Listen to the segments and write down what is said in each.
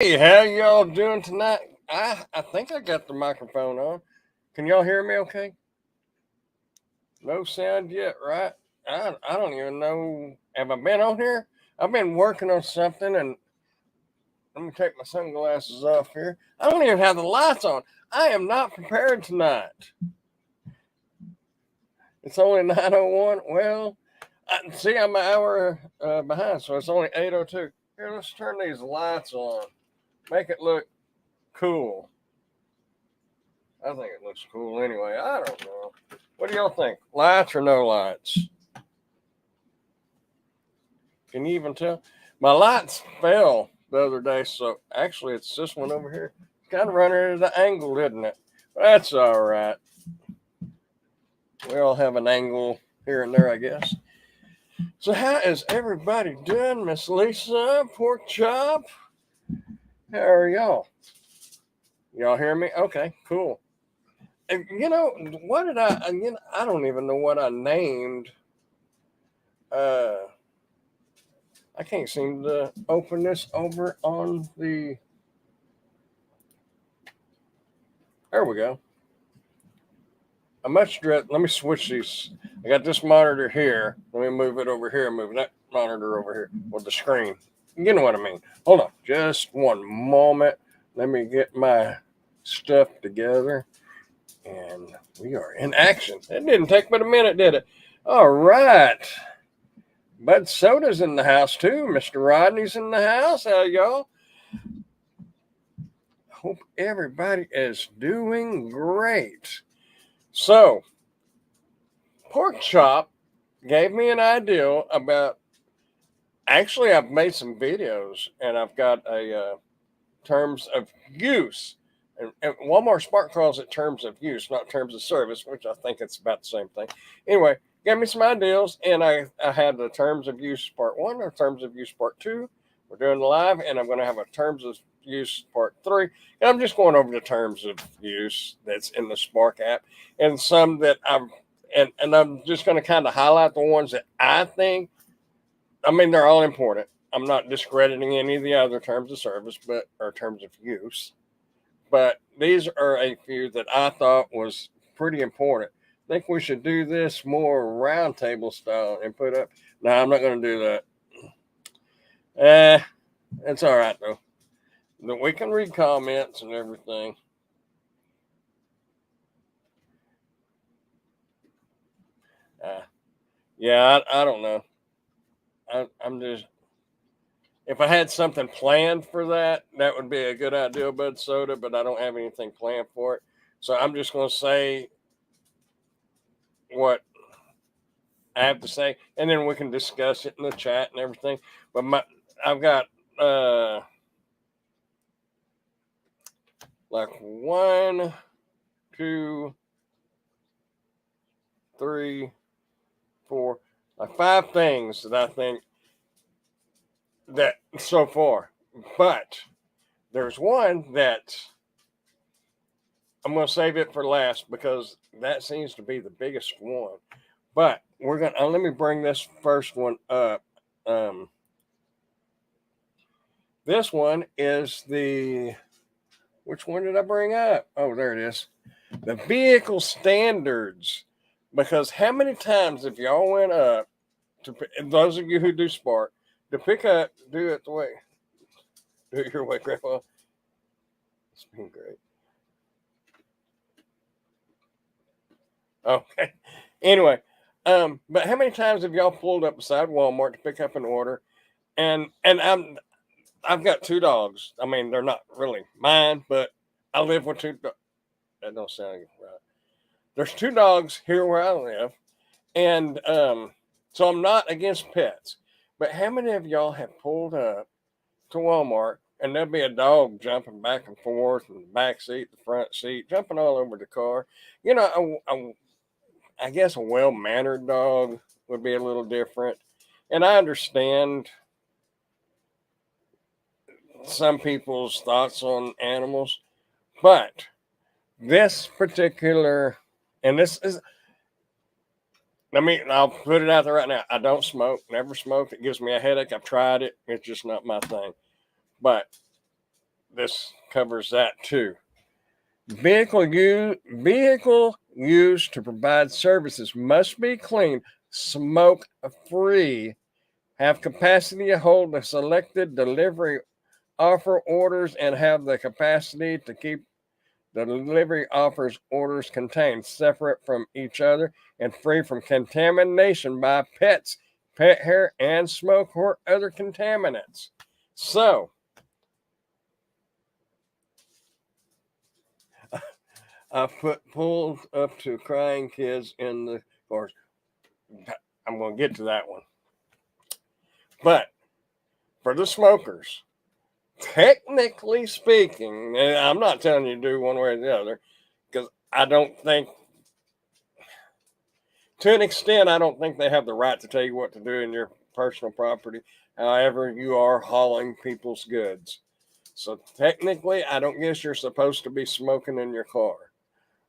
Hey, how y'all doing tonight? I think I got the microphone on. Can y'all hear me okay? No sound yet, right? I don't even know. Have I been on here? I've been working on something, and let me take my sunglasses off here. I don't even have the lights on. I am not prepared tonight. It's only 9:01. Well, see, I'm an hour behind, so it's only 8:02. Here, let's turn these lights on. Make it look cool. I think it looks cool anyway. I don't know. What do y'all think? Lights or no lights? Can you even tell? My lights fell the other day, so actually it's this one over here. It's kind of running at an angle, isn't it? But that's all right. We all have an angle here and there, I guess. So how is everybody doing, Miss Lisa? Pork chop? How are y'all? Y'all hear me? Okay, cool. And, what did I? I don't even know what I named. Uh, I can't seem to open this over on the. There we go. A much dread. Let me switch these. I got this monitor here. Let me move it over here. Move that monitor over here with the screen. You know what I mean. Hold on, just one moment. Let me get my stuff together, and we are in action. It didn't take but a minute, did it? All right. Bud Soda's in the house too. Mr. Rodney's in the house. How y'all? Hope everybody is doing great. So, Pork Chop gave me an idea about. Actually, I've made some videos and I've got a terms of use. And Walmart Smart calls it terms of use, not terms of service, which I think it's about the same thing. Anyway, gave me some ideas, and I had the terms of use part one or terms of use part two. We're doing live, and I'm going to have a terms of use part three. And I'm just going over the terms of use that's in the Spark app, and some that and I'm just going to kind of highlight the ones that I think. I mean, they're all important. I'm not discrediting any of the other terms of service, but or terms of use. But these are a few that I thought was pretty important. I think we should do this more roundtable style and put up. No, I'm not going to do that. Eh, it's all right though. We can read comments and everything. Uh, yeah, I don't know. I'm just if I had something planned for that, that would be a good idea, Bud Soda. But I don't have anything planned for it, so I'm just going to say what I have to say, and then we can discuss it in the chat and everything. But I've got like one, two, three, four, like five things that I think that so far. But there's one that I'm going to save it for last because that seems to be the biggest one. But we're going to let me bring this first one up. Um, this one is the which one did I bring up? Oh, there it is. The vehicle standards. Because how many times have y'all went up to those of you who do Spark to pick up, do it the way, do it your way, Grandpa? It's been great. Okay. Anyway, but how many times have y'all pulled up beside Walmart to pick up an order? And I've got two dogs. I mean, they're not really mine, but I live with two. That don't sound right. There's two dogs here where I live, and so I'm not against pets. But how many of y'all have pulled up to Walmart and there'll be a dog jumping back and forth in the back seat, the front seat, jumping all over the car? You know, I guess a well mannered dog would be a little different. And I understand some people's thoughts on animals, but this particular, and this is, I'll put it out there right now. I don't smoke, never smoked. It gives me a headache. I've tried it. It's just not my thing. But this covers that too. Vehicle used to provide services must be clean, smoke free, have capacity to hold the selected delivery offer orders, and have the capacity to keep the delivery offers orders contained separate from each other and free from contamination by pets, pet hair, and smoke or other contaminants. So, I pulled up to crying kids in the cars. I'm going to get to that one. But for the smokers, technically speaking, and I'm not telling you to do one way or the other, because I don't think, to an extent, I don't think they have the right to tell you what to do in your personal property. However, you are hauling people's goods. So technically, I don't guess you're supposed to be smoking in your car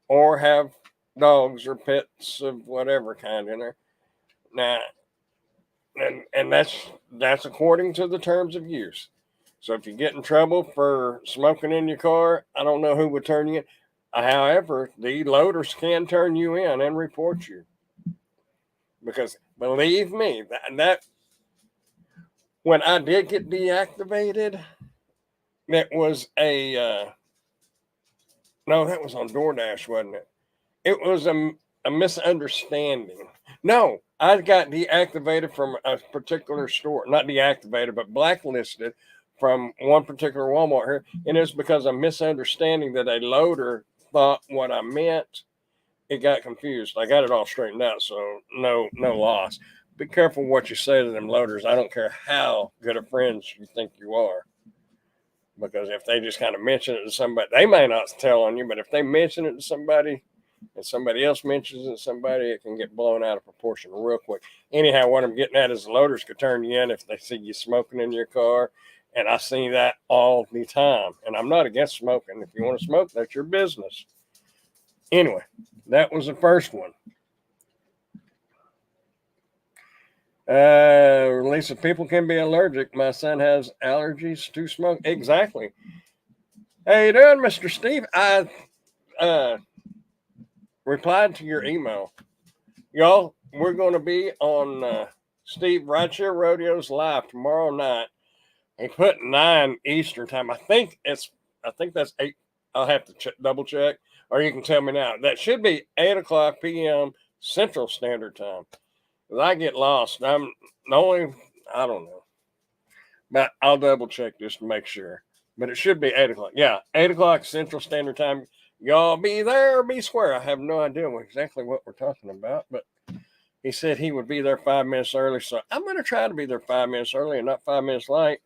or have dogs or pets of whatever kind in there. Now, and that's according to the terms of use. So if you get in trouble for smoking in your car, I don't know who would turn you in. However, the loaders can turn you in and report you. Because believe me, that when I did get deactivated, that was no, that was on DoorDash, wasn't it? It was a misunderstanding. No, I got deactivated from a particular store, not deactivated, but blacklisted from one particular Walmart here. And it's because of misunderstanding that a loader thought what I meant. It got confused. I got it all straightened out, so no loss. Be careful what you say to them loaders. I don't care how good of friends you think you are. Because if they just kind of mention it to somebody, they may not tell on you, but if they mention it to somebody and somebody else mentions it to somebody, it can get blown out of proportion real quick. Anyhow, what I'm getting at is the loaders could turn you in if they see you smoking in your car. And I see that all the time. And I'm not against smoking. If you want to smoke, that's your business. Anyway, that was the first one. Lisa, people can be allergic. My son has allergies to smoke. Exactly. How you doing, Mr. Steve? I replied to your email. Y'all, we're going to be on Steve Rideshare Rodeos live tomorrow night. He put 9 Eastern time. I think that's 8. I'll have to double check, or you can tell me now. That should be 8 o'clock p.m. Central Standard Time. Because I get lost. I don't know. But I'll double check just to make sure. But it should be 8 o'clock. Yeah, 8 o'clock Central Standard Time. Y'all be there or be square. I have no idea exactly what we're talking about. But he said he would be there 5 minutes early. So I'm going to try to be there 5 minutes early and not 5 minutes late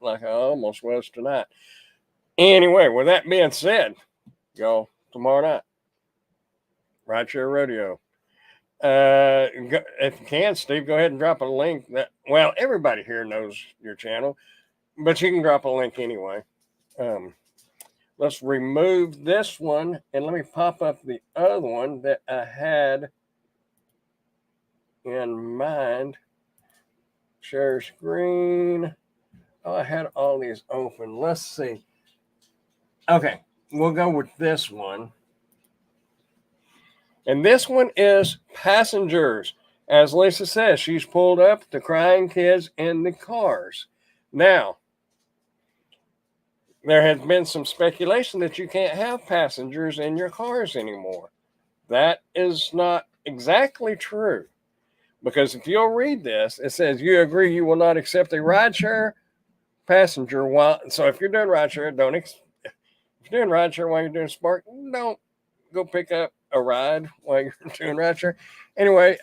like I almost was tonight. Anyway, with that being said, y'all, tomorrow night, Rideshare Rodeo. If you can, Steve, go ahead and drop a link. Well, everybody here knows your channel, but you can drop a link anyway. Let's remove this one and let me pop up the other one that I had in mind. Share screen. Oh, I had all these open. Let's see. Okay, we'll go with this one. And this one is passengers. As Lisa says, she's pulled up the crying kids in the cars. Now, there has been some speculation that you can't have passengers in your cars anymore. That is not exactly true. Because if you'll read this, it says you agree you will not accept a rideshare passenger while. So if you're doing rideshare, if you're doing rideshare while you're doing Spark, don't go pick up a ride while you're doing rideshare. Anyway,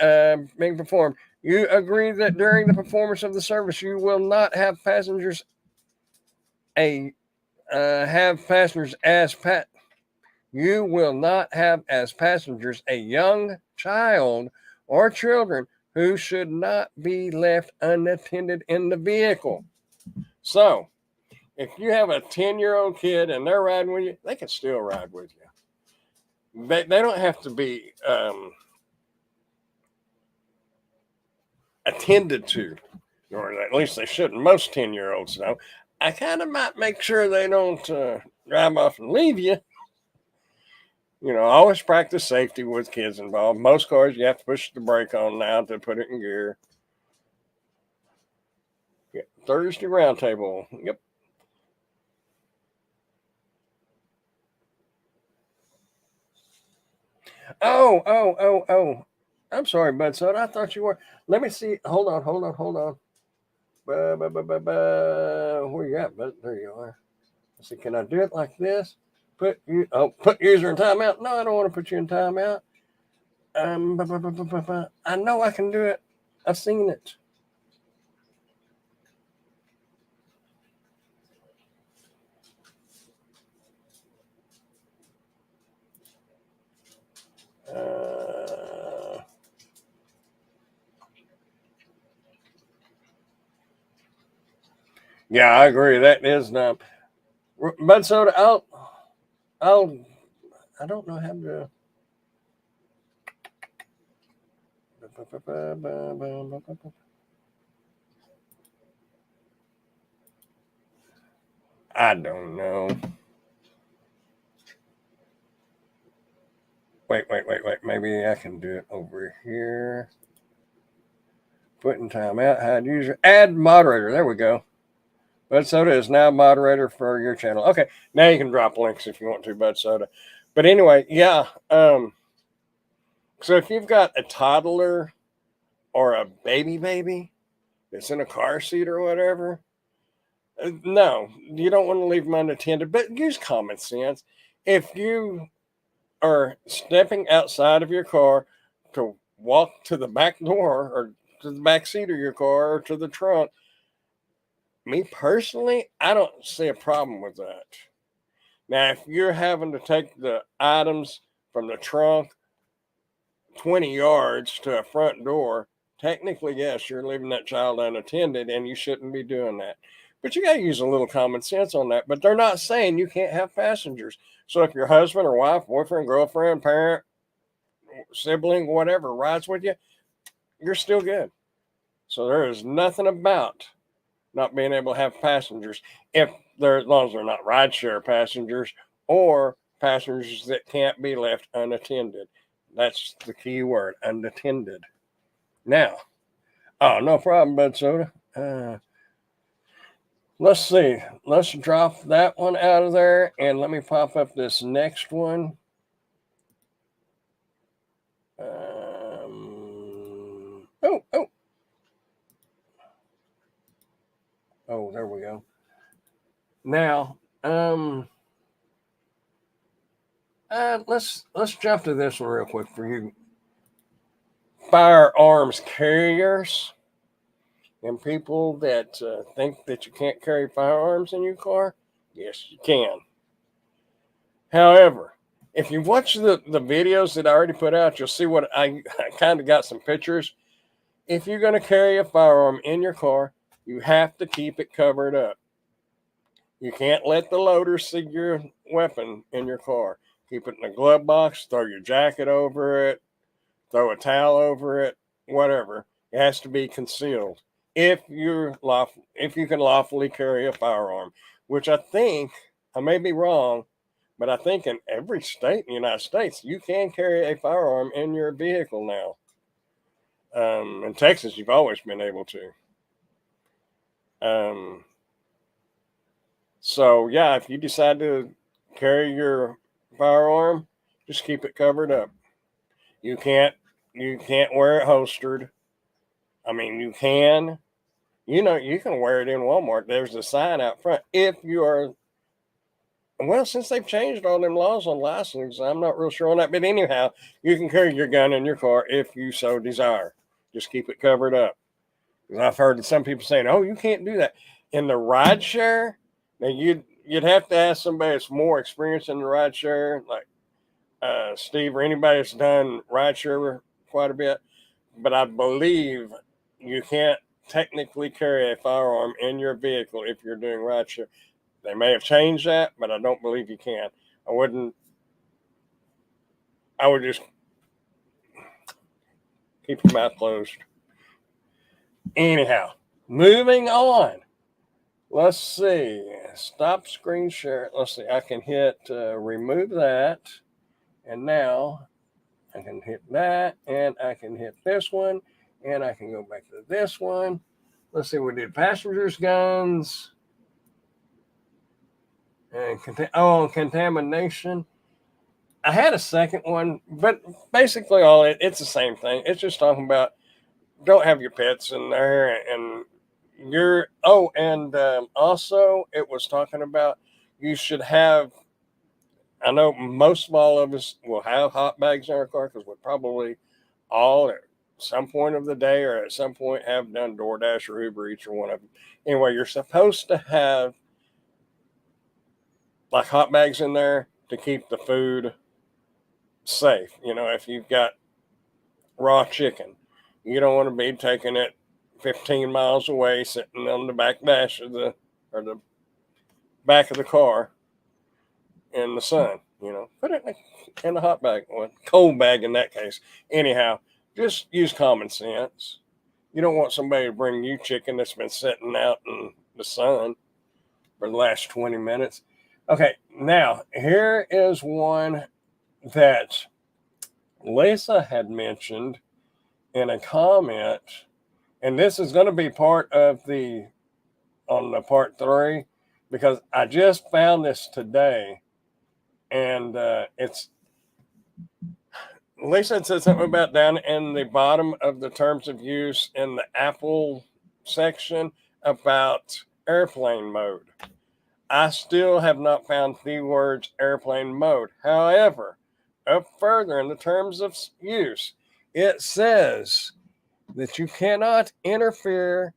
being performed. You agree that during the performance of the service, you will not have passengers You will not have as passengers a young child or children who should not be left unattended in the vehicle. So, if you have a 10-year-old kid and they're riding with you, they can still ride with you. They don't have to be attended to, or at least they shouldn't. Most 10-year-olds don't. I kind of might make sure they don't drive off and leave you. Always practice safety with kids involved. Most cars, you have to push the brake on now to put it in gear. Yeah, Thursday Roundtable. Yep. Oh. I'm sorry, Bud Soda. I thought you were. Let me see. Hold on. Where you at, Bud? There you are. Let's see, can I do it like this? Put user in timeout. No, I don't want to put you in timeout. I know I can do it. I've seen it. Yeah, I agree. That is dumb. Bud Soda, I don't know how to. I don't know. Wait. Maybe I can do it over here. Putting time out. Hide user. Add moderator. There we go. Bud Soda is now moderator for your channel. Okay, now you can drop links if you want to, Bud Soda. But anyway, yeah. So if you've got a toddler or a baby that's in a car seat or whatever, no, you don't want to leave them unattended. But use common sense. If you are stepping outside of your car to walk to the back door or to the back seat of your car or to the trunk, me personally, I don't see a problem with that. Now, if you're having to take the items from the trunk 20 yards to a front door, technically, yes, you're leaving that child unattended and you shouldn't be doing that. But you got to use a little common sense on that. But they're not saying you can't have passengers. So if your husband or wife, boyfriend, girlfriend, parent, sibling, whatever rides with you, you're still good. So there is nothing about not being able to have passengers if they're, as long as they're not rideshare passengers or passengers that can't be left unattended. That's the key word, unattended. Now, no problem, Bud Soda. Let's see. Let's drop that one out of there and let me pop up this next one. Oh, there we go. Now, let's jump to this one real quick for you firearms carriers and people that think that you can't carry firearms in your car. Yes, you can. However, if you watch the videos that I already put out, you'll see what I kind of got some pictures. If you're going to carry a firearm in your car, you have to keep it covered up. You can't let the loader see your weapon in your car. Keep it in a glove box, throw your jacket over it, throw a towel over it, whatever. It has to be concealed if you can lawfully carry a firearm, which I think, I may be wrong, but I think in every state in the United States you can carry a firearm in your vehicle now. In Texas, you've always been able to. So yeah, if you decide to carry your firearm, just keep it covered up. You can't wear it holstered. I mean, you can. You can wear it in Walmart. There's a sign out front. If you are, well, since they've changed all them laws on license, I'm not real sure on that. But anyhow, you can carry your gun in your car if you so desire. Just keep it covered up. Because I've heard some people saying, "Oh, you can't do that." In the ride share, now you'd have to ask somebody that's more experienced in the ride share, like Steve or anybody that's done ride share quite a bit. But I believe you can't technically carry a firearm in your vehicle if you're doing ride share. They may have changed that, but I don't believe you can. I would just keep your mouth closed. Anyhow, moving on. Let's see. Stop screen share. Let's see. I can hit remove that. And now I can hit that. And I can hit this one. And I can go back to this one. Let's see. We did passengers, guns, and contamination. I had a second one, but basically it's the same thing. It's just talking about don't have your pets in there and also it was talking about you should have. I know most of all of us will have hot bags in our car because we probably all at some point of the day or at some point have done DoorDash or Uber Eats or one of them. Anyway, you're supposed to have like hot bags in there to keep the food safe. If you've got raw chicken, you don't want to be taking it 15 miles away, sitting on the back dash of the back of the car in the sun. Put it in a hot bag, or cold bag in that case. Anyhow, just use common sense. You don't want somebody to bring you chicken that's been sitting out in the sun for the last 20 minutes. Okay, now here is one that Lisa had mentioned in a comment, and this is going to be part of on the part 3 because I just found this today, and it's Lisa had said something about down in the bottom of the terms of use in the Apple section about airplane mode. I still have not found the words airplane mode. However, up further in the terms of use, it says that you cannot interfere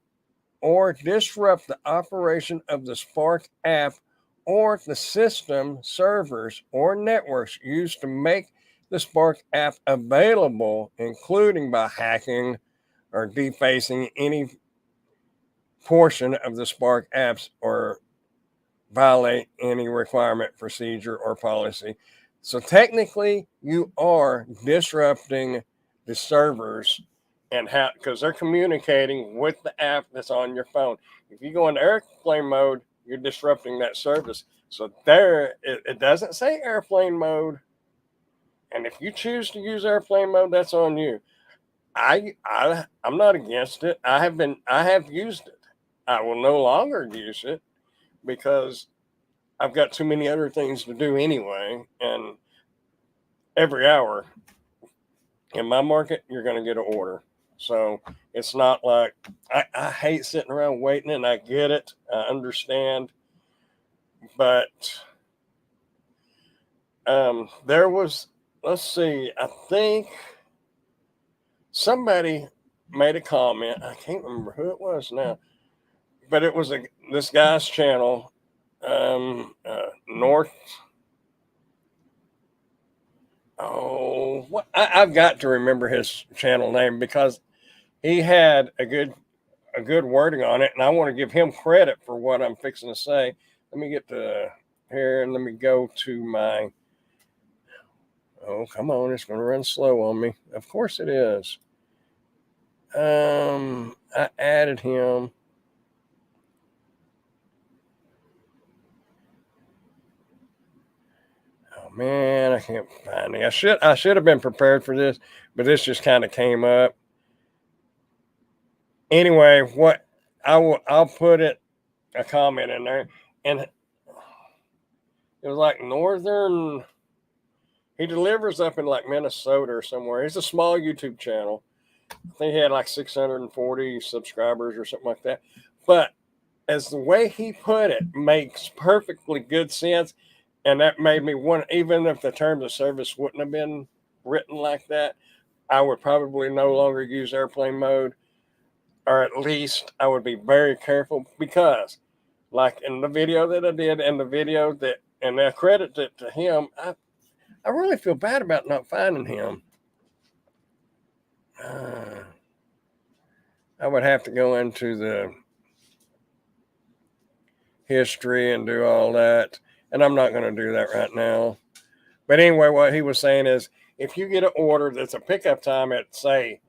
or disrupt the operation of the Spark app or the system, servers, or networks used to make the Spark app available, including by hacking or defacing any portion of the Spark apps or violate any requirement, procedure, or policy. So technically, you are disrupting the servers and how, because they're communicating with the app that's on your phone. If you go into airplane mode, you're disrupting that service. So it doesn't say airplane mode. And if you choose to use airplane mode, that's on you. I'm not against it. I have used it. I will no longer use it because I've got too many other things to do anyway. And every hour in my market, you're going to get an order. So it's not like I hate sitting around waiting, and I get it. I understand. But there was, let's see, I think somebody made a comment. I can't remember who it was now, but it was this guy's channel, North. Oh, what I've got to remember his channel name because he had a good wording on it, and I want to give him credit for what I'm fixing to say. Let me get to here and let me go to my. Oh, come on, it's going to run slow on me. Of course it is. I added him. Oh man, I can't find it. I should have been prepared for this, but this just kind of came up. Anyway, I'll put a comment in there, and it was like northern. He delivers up in like Minnesota or somewhere. He's a small YouTube channel. I think he had like 640 subscribers or something like that. But as the way he put it makes perfectly good sense. And that made me want, even if the terms of service wouldn't have been written like that, I would probably no longer use airplane mode, or at least I would be very careful because, like in the video that I did and the video that, and I credit it to him, I really feel bad about not finding him. I would have to go into the history and do all that. And I'm not going to do that right now. But anyway, what he was saying is if you get an order that's a pickup time at, say,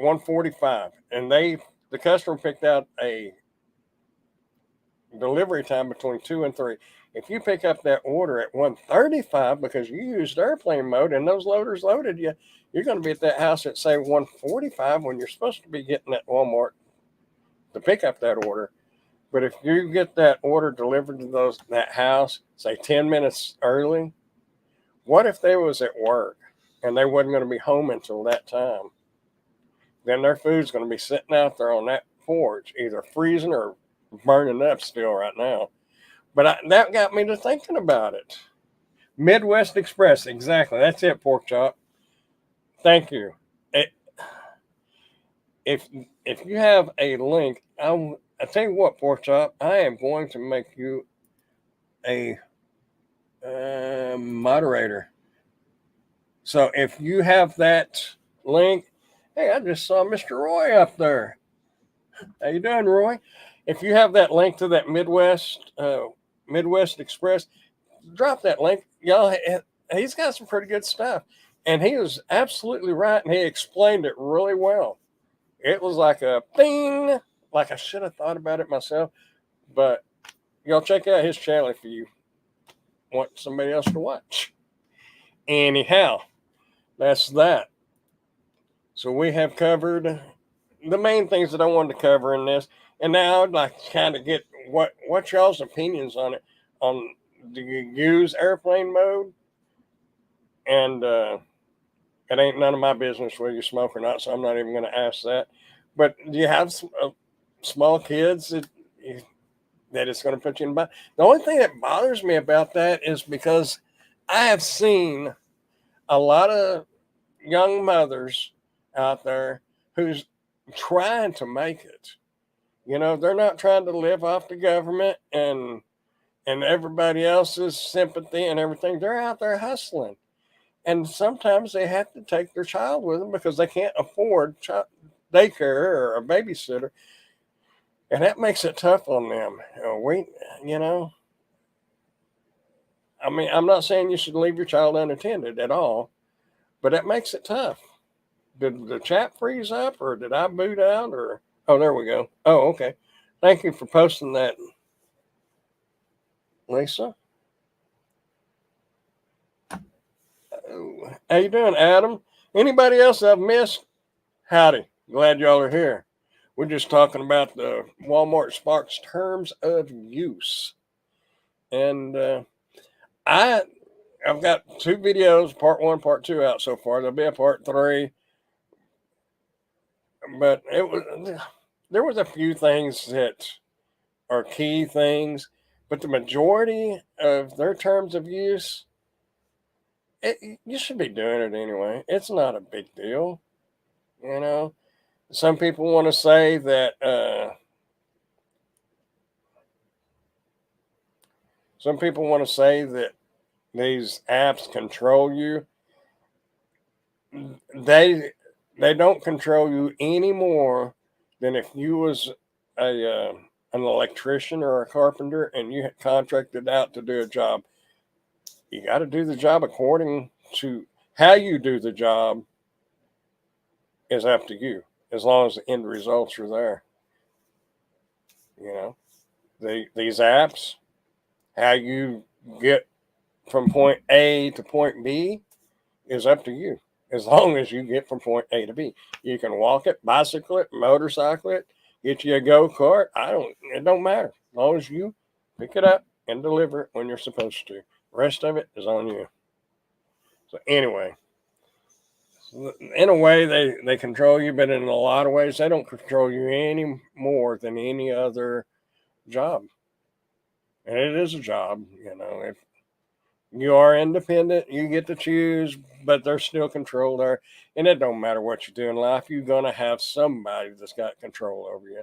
1:45, and the customer picked out a delivery time between 2 and 3. If you pick up that order at 1:35 because you used airplane mode and those loaders loaded you, you're going to be at that house at say 1:45 when you're supposed to be getting at Walmart to pick up that order. But if you get that order delivered to that house, say 10 minutes early, what if they was at work and they wasn't going to be home until that time? Then their food's going to be sitting out there on that porch, either freezing or burning up still right now. But that got me to thinking about it. Midwest Express, exactly. That's it, Pork Chop. Thank you. If you have a link, I tell you what, Pork Chop, I am going to make you a moderator. So if you have that link, hey, I just saw Mr. Roy up there. How you doing, Roy? If you have that link to that Midwest Express, drop that link. Y'all, he's got some pretty good stuff. And he was absolutely right, and he explained it really well. It was like a thing, like I should have thought about it myself. But y'all check out his channel if you want somebody else to watch. Anyhow, that's that. So we have covered the main things that I wanted to cover in this. And now I'd like to kind of get what y'all's opinions on it. On, do you use airplane mode? And it ain't none of my business whether you smoke or not, so I'm not even going to ask that. But do you have small kids that it's going to put you in bind? The only thing that bothers me about that is because I have seen a lot of young mothers out there who's trying to make it. You know, they're not trying to live off the government and everybody else's sympathy and everything. They're out there hustling. And sometimes they have to take their child with them because they can't afford daycare or a babysitter. And that makes it tough on them. I mean, I'm not saying you should leave your child unattended at all, but it makes it tough. Did the chat freeze up or did I boot out or? Oh, there we go. Oh, okay. Thank you for posting that, Lisa. How you doing, Adam? Anybody else I've missed? Howdy. Glad y'all are here. We're just talking about the Walmart Sparks terms of use. And I've got 2 videos, part 1, part 2 out so far. There'll be a part 3. But there was a few things that are key things, but the majority of their terms of use, you should be doing it anyway. It's not a big deal. You know, some people want to say that these apps control you. They don't control you any more than if you was an electrician or a carpenter and you had contracted out to do a job. You got to do the job according to how you do the job is up to you, as long as the end results are there. You know, these apps, how you get from point A to point B is up to you. As long as you get from point A to B, you can walk it, bicycle it, motorcycle it, get you a go-kart. It don't matter. As long as you pick it up and deliver it when you're supposed to. The rest of it is on you. So anyway, in a way they control you, but in a lot of ways they don't control you any more than any other job. And it is a job, you know. If you are independent, you get to choose, but there's still control there. And it don't matter what you do in life, you're gonna have somebody that's got control over you.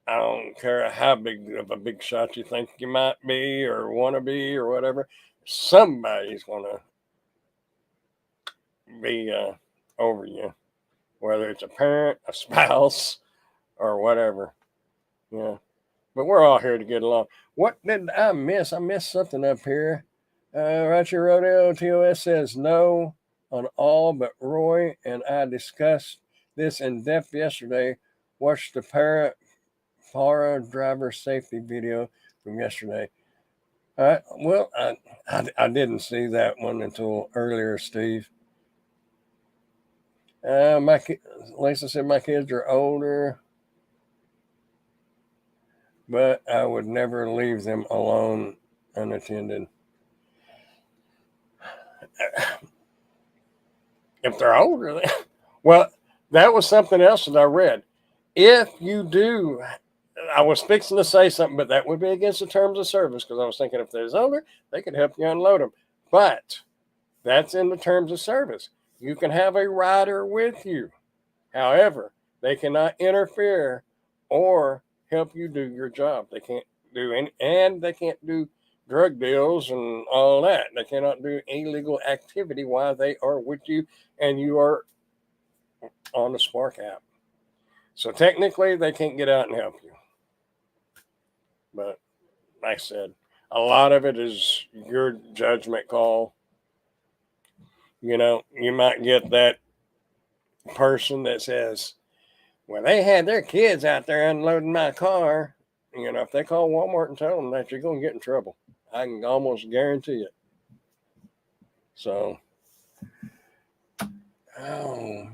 I don't care how big of a big shot you think you might be or want to be or whatever. Somebody's gonna be over you, whether it's a parent, a spouse, or whatever. Yeah. But we're all here to get along. What did I miss? I missed something up here. Roger Rodeo TOS says no on all, but Roy and I discussed this in depth yesterday. Watched the Farah driver safety video from yesterday. Well, I didn't see that one until earlier, Steve. Lisa said my kids are older, but I would never leave them alone unattended. If they're older, well, that was something else that I read. If you do, I was fixing to say something, but that would be against the terms of service because I was thinking if they're older, they could help you unload them. But that's in the terms of service. You can have a rider with you. However, they cannot interfere or help you do your job. They can't do any, and they can't do drug deals and all that. They cannot do illegal activity while they are with you and you are on the Spark app. So technically, they can't get out and help you. But like I said, a lot of it is your judgment call. You know, you might get that person that says, well, they had their kids out there unloading my car. You know, if they call Walmart and tell them that, you're going to get in trouble. I can almost guarantee it. So, oh,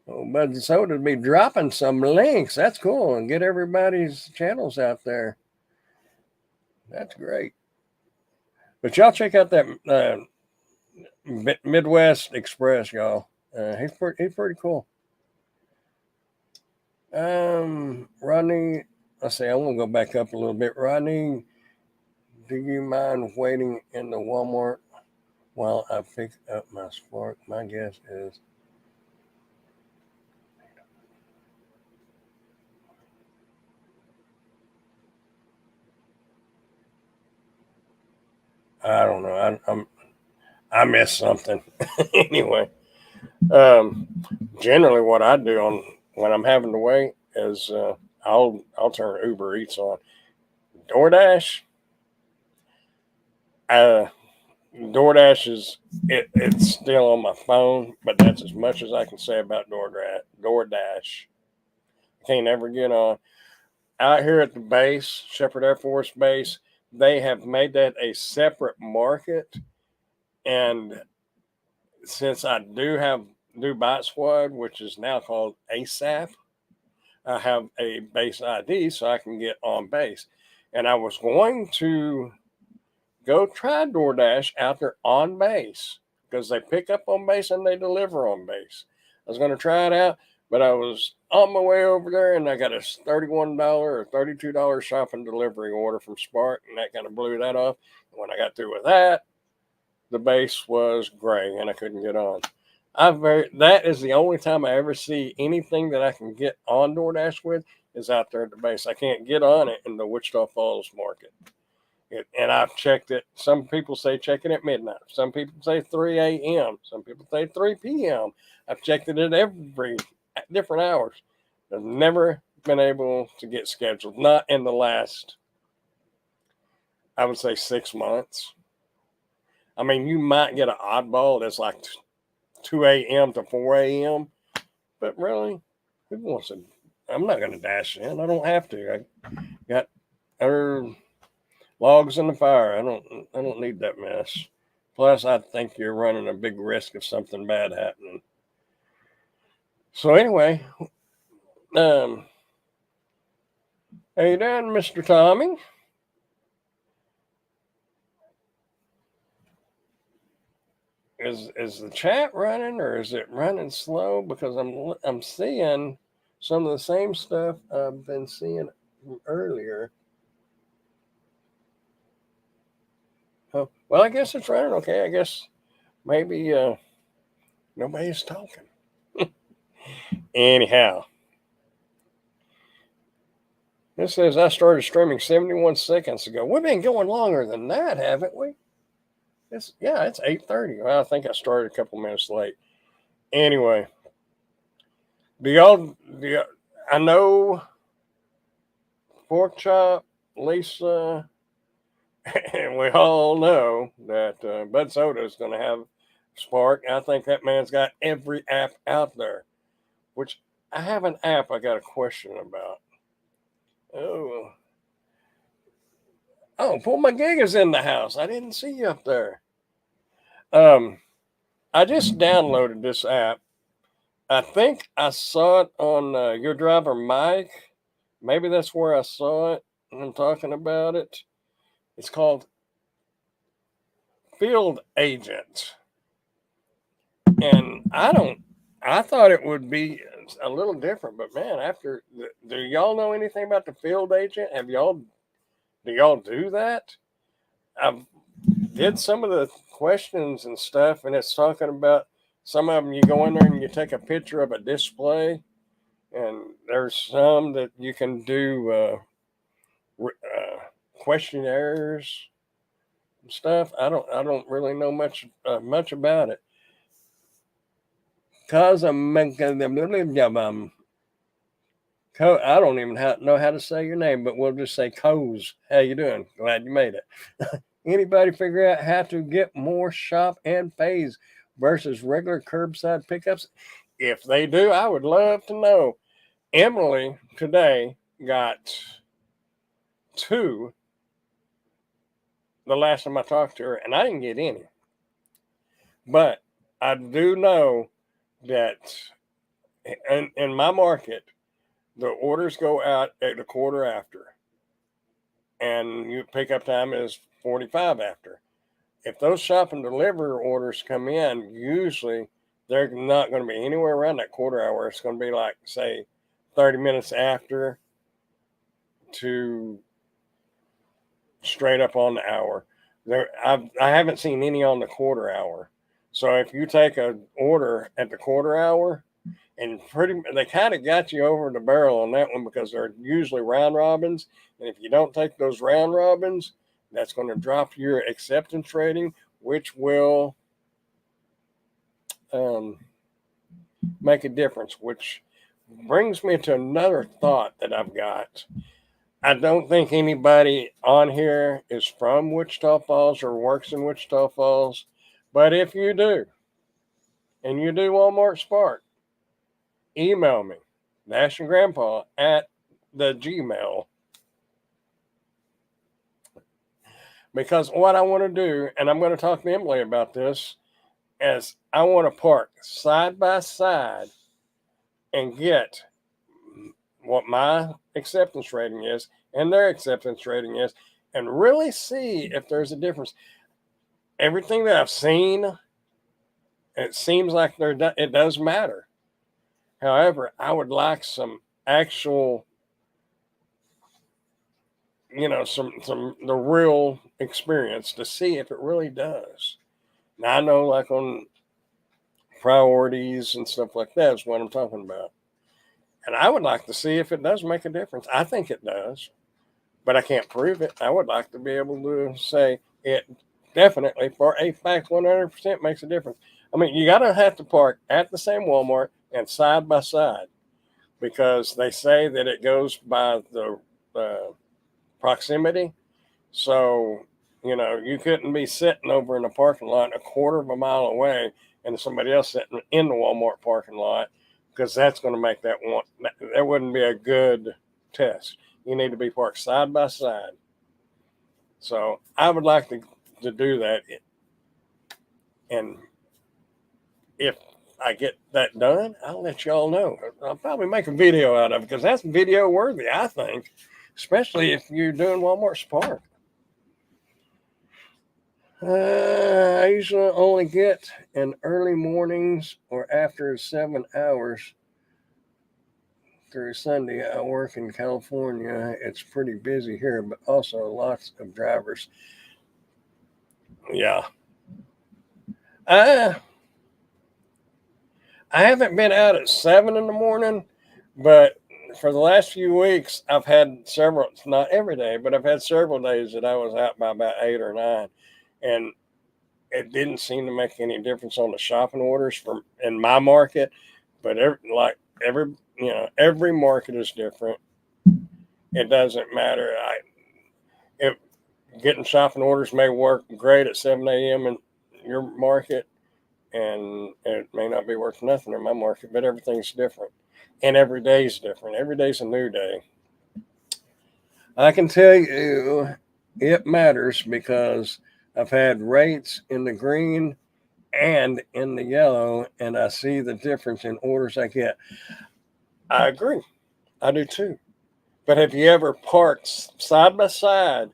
Bud Soda be dropping some links. That's cool. And get everybody's channels out there. That's great. But y'all check out that Midwest Express, y'all. He's pretty cool. Rodney, let's see, I'm gonna go back up a little bit. Rodney, do you mind waiting in the Walmart while I pick up my Spark? My guess is I don't know. I missed something. Anyway, generally what I do on when I'm having to wait is I'll turn Uber Eats on. DoorDash, DoorDash is it's still on my phone, but that's as much as I can say about DoorDash. Can't ever get on. Out here at the base, Shepherd Air Force Base, they have made that a separate market. And since I do Bite Squad, which is now called ASAP, I have a base ID so I can get on base. And I was going to go try DoorDash out there on base because they pick up on base and they deliver on base. I was going to try it out, but I was on my way over there and I got a $31 or $32 shopping delivery order from Spark, and that kind of blew that off. And when I got through with that, the base was gray and I couldn't get on. That is the only time I ever see anything that I can get on DoorDash with is out there at the base. I can't get on it in the Wichita Falls market. And I've checked it. Some people say check it at midnight. Some people say 3 a.m. Some people say 3 p.m. I've checked it at every different hours. I've never been able to get scheduled. Not in the last, I would say, 6 months. I mean, you might get an oddball that's like 2 a.m. to 4 a.m. But really, who wants to? I'm not going to dash in. I don't have to. I got other logs in the fire. I don't need that mess. Plus, I think you're running a big risk of something bad happening. So anyway, how you doing, Mr. Tommy? Is the chat running or is it running slow? Because I'm seeing some of the same stuff I've been seeing earlier. Oh, well, I guess it's running okay. I guess maybe nobody's talking. Anyhow, this says I started streaming 71 seconds ago. We've been going longer than that, haven't we? It's 8:30. Well, I think I started a couple minutes late. Anyway, I know Pork Chop, Lisa, and we all know that Bud Soda is going to have Spark. I think that man's got every app out there, which I have an app I got a question about. Oh, oh, Paul McGig is in the house. I didn't see you up there. Um, I just downloaded this app. I think I saw it on Your Driver Mike. Maybe that's where I saw it. And I'm talking about it. It's called Field Agent. And I thought it would be a little different, but man, do y'all know anything about the field agent? Do y'all do that? I've did some of the questions and stuff, and it's talking about some of them. You go in there and you take a picture of a display, and there's some that you can do questionnaires and stuff. I don't really know much about it. Cause I'm I don't even know how to say your name, but we'll just say Coz. How you doing? Glad you made it. Anybody figure out how to get more shop and pays versus regular curbside pickups? If they do, I would love to know. Emily today got two the last time I talked to her, and I didn't get any. But I do know that in my market, the orders go out at the quarter after, and your pickup time is 45 after. If those shop and deliver orders come in, usually they're not going to be anywhere around that quarter hour. It's going to be like, say, 30 minutes after to straight up on the hour. I haven't seen any on the quarter hour. So if you take an order at the quarter hour, and they kind of got you over the barrel on that one because they're usually round robins, and if you don't take those round robins, that's going to drop your acceptance rating, which will make a difference. Which brings me to another thought that I've got. I don't think anybody on here is from Wichita Falls or works in Wichita Falls, but if you do, and you do Walmart Spark, email me, Nash and Grandpa at the Gmail. Because what I want to do, and I'm going to talk to Emily about this, is I want to park side by side and get what my acceptance rating is and their acceptance rating is, and really see if there's a difference. Everything that I've seen, it seems like it does matter. However, I would like some actual, some the real experience to see if it really does. Now I know, like on priorities and stuff like that is what I'm talking about, and I would like to see if it does make a difference. I think it does, but I can't prove it. I would like to be able to say it definitely, for a fact, 100% makes a difference. I mean, you gotta have to park at the same Walmart and side by side, because they say that it goes by the proximity. So, you couldn't be sitting over in a parking lot a quarter of a mile away and somebody else sitting in the Walmart parking lot, because that's going to make that one, that wouldn't be a good test. You need to be parked side by side. So I would like to do that. And if I get that done, I'll let y'all know. I'll probably make a video out of it because that's video worthy, I think, especially if you're doing Walmart Spark. I usually only get in early mornings or after 7 hours through Sunday. I work in California. It's pretty busy here, but also lots of drivers. Yeah. I haven't been out at 7 in the morning, but for the last few weeks, I've had several, not every day, but I've had several days that I was out by about 8 or 9. And it didn't seem to make any difference on the shopping orders in my market. But every market is different. It doesn't matter. If getting shopping orders may work great at 7 a.m. in your market, and it may not be worth nothing in my market, but everything's different. And every day is different. Every day's a new day. I can tell you it matters because I've had rates in the green and in the yellow, and I see the difference in orders I get. I agree. I do too. But have you ever parked side by side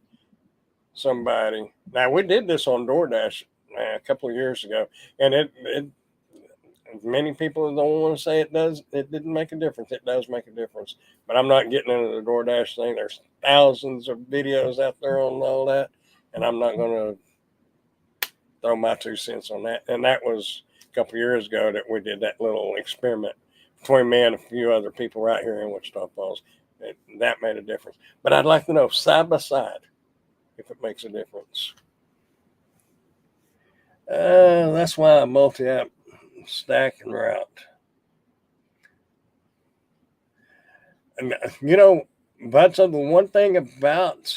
somebody? Now, we did this on DoorDash a couple of years ago, and it many people don't want to say it does. It didn't make a difference. It does make a difference. But I'm not getting into the DoorDash thing. There's thousands of videos out there on all that, and I'm not going to throw my 2 cents on that. And that was a couple of years ago that we did that little experiment between me and a few other people right here in Wichita Falls. That made a difference. But I'd like to know side by side if it makes a difference. That's why I multi-app stack and route. And that's the one thing about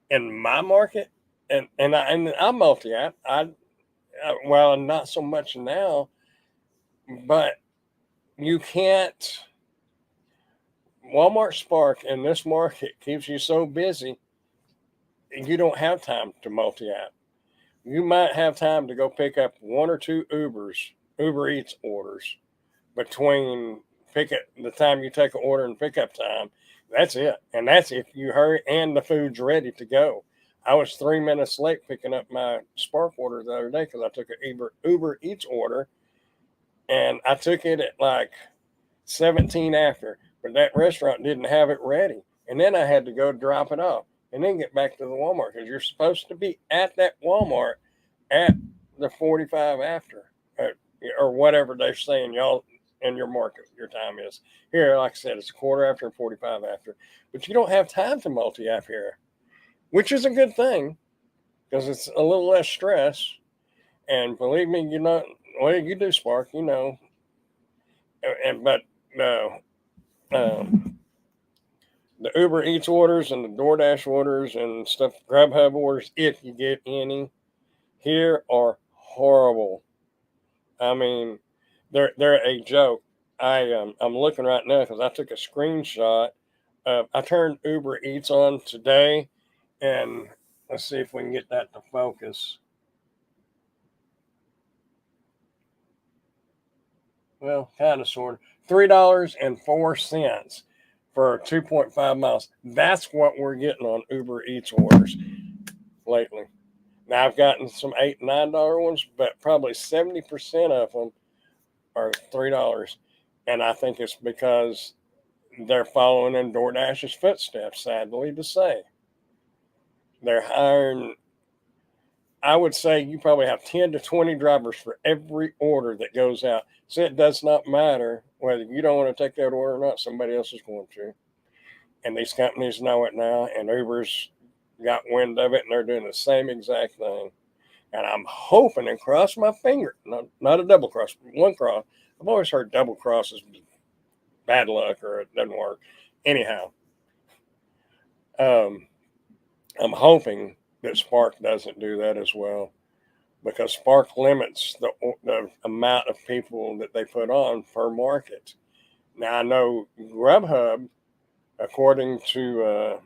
in my market, and I'm multi-app. Well, not so much now, but you can't. Walmart Spark in this market keeps you so busy, you don't have time to multi-app. You might have time to go pick up one or two Uber Eats orders between the time you take an order and pickup time. That's it. And that's if you hurry and the food's ready to go. I was 3 minutes late picking up my Spark order the other day because I took an Uber Eats order, and I took it at like 17 after, but that restaurant didn't have it ready. And then I had to go drop it off and then get back to the Walmart because you're supposed to be at that Walmart at the 45 after, or whatever they're saying y'all in your market your time is. Here, like I said, it's a quarter after and 45 after, but you don't have time to multi-app here, which is a good thing because it's a little less stress. And believe me, well, you do Spark, but no, the Uber Eats orders and the DoorDash orders and stuff, Grubhub orders, if you get any, here are horrible. I mean, they're a joke. I'm looking right now because I took a screenshot. I turned Uber Eats on today, and let's see if we can get that to focus. Well, kind of, sort of. $3.04 for 2.5 miles. That's what we're getting on Uber Eats orders lately. Now I've gotten some $8 and $9 ones, but probably 70% of them are $3. And I think it's because they're following in DoorDash's footsteps, sadly to say. They're hiring, I would say you probably have 10 to 20 drivers for every order that goes out. So it does not matter whether you don't want to take that order or not, somebody else is going to. And these companies know it now, and Uber's got wind of it, and they're doing the same exact thing. And I'm hoping and cross my finger, not a double cross, one cross. I've always heard double cross is bad luck or it doesn't work. Anyhow, I'm hoping that Spark doesn't do that as well, because Spark limits the amount of people that they put on per market. Now, I know Grubhub, according to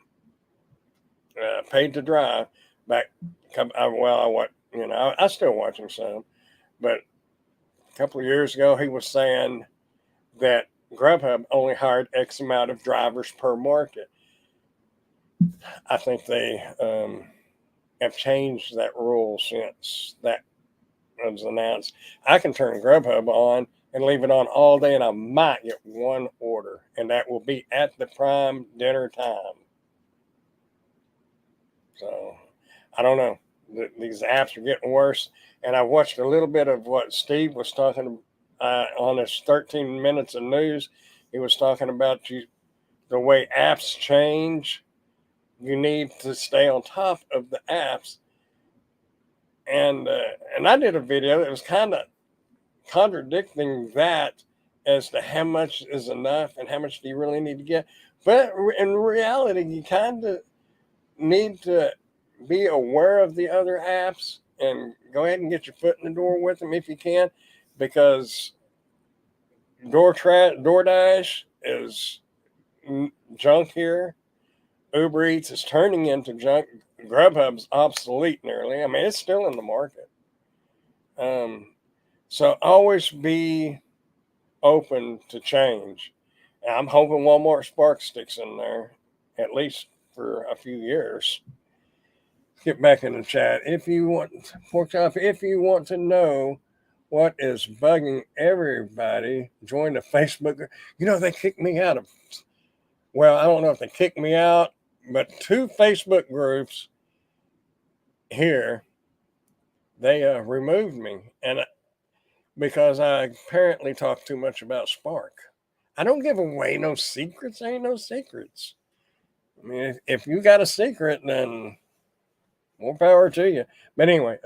Paid to Drive, back, I still watching some, but a couple of years ago, he was saying that Grubhub only hired X amount of drivers per market. I think they have changed that rule since that was announced. I can turn Grubhub on and leave it on all day, and I might get one order, and that will be at the prime dinner time. So I don't know. These apps are getting worse, and I watched a little bit of what Steve was talking on his 13 minutes of news. He was talking about the way apps change. You need to stay on top of the apps, and I did a video that was kind of contradicting that as to how much is enough and how much do you really need to get. But in reality, you kind of need to be aware of the other apps and go ahead and get your foot in the door with them if you can, because DoorDash is junk here. Uber Eats is turning into junk. Grubhub's obsolete nearly. I mean, it's still in the market. So always be open to change. I'm hoping Walmart Spark sticks in there at least for a few years. Get back in the chat if you want, pork chop. If you want to know what is bugging everybody, join the Facebook. You know they kicked me out of. Well, I don't know if they kicked me out, but 2 Facebook groups here they removed me, and because I apparently talked too much about Spark. I don't give away no secrets. Ain't no secrets. I mean, if you got a secret, then more power to you. But anyway,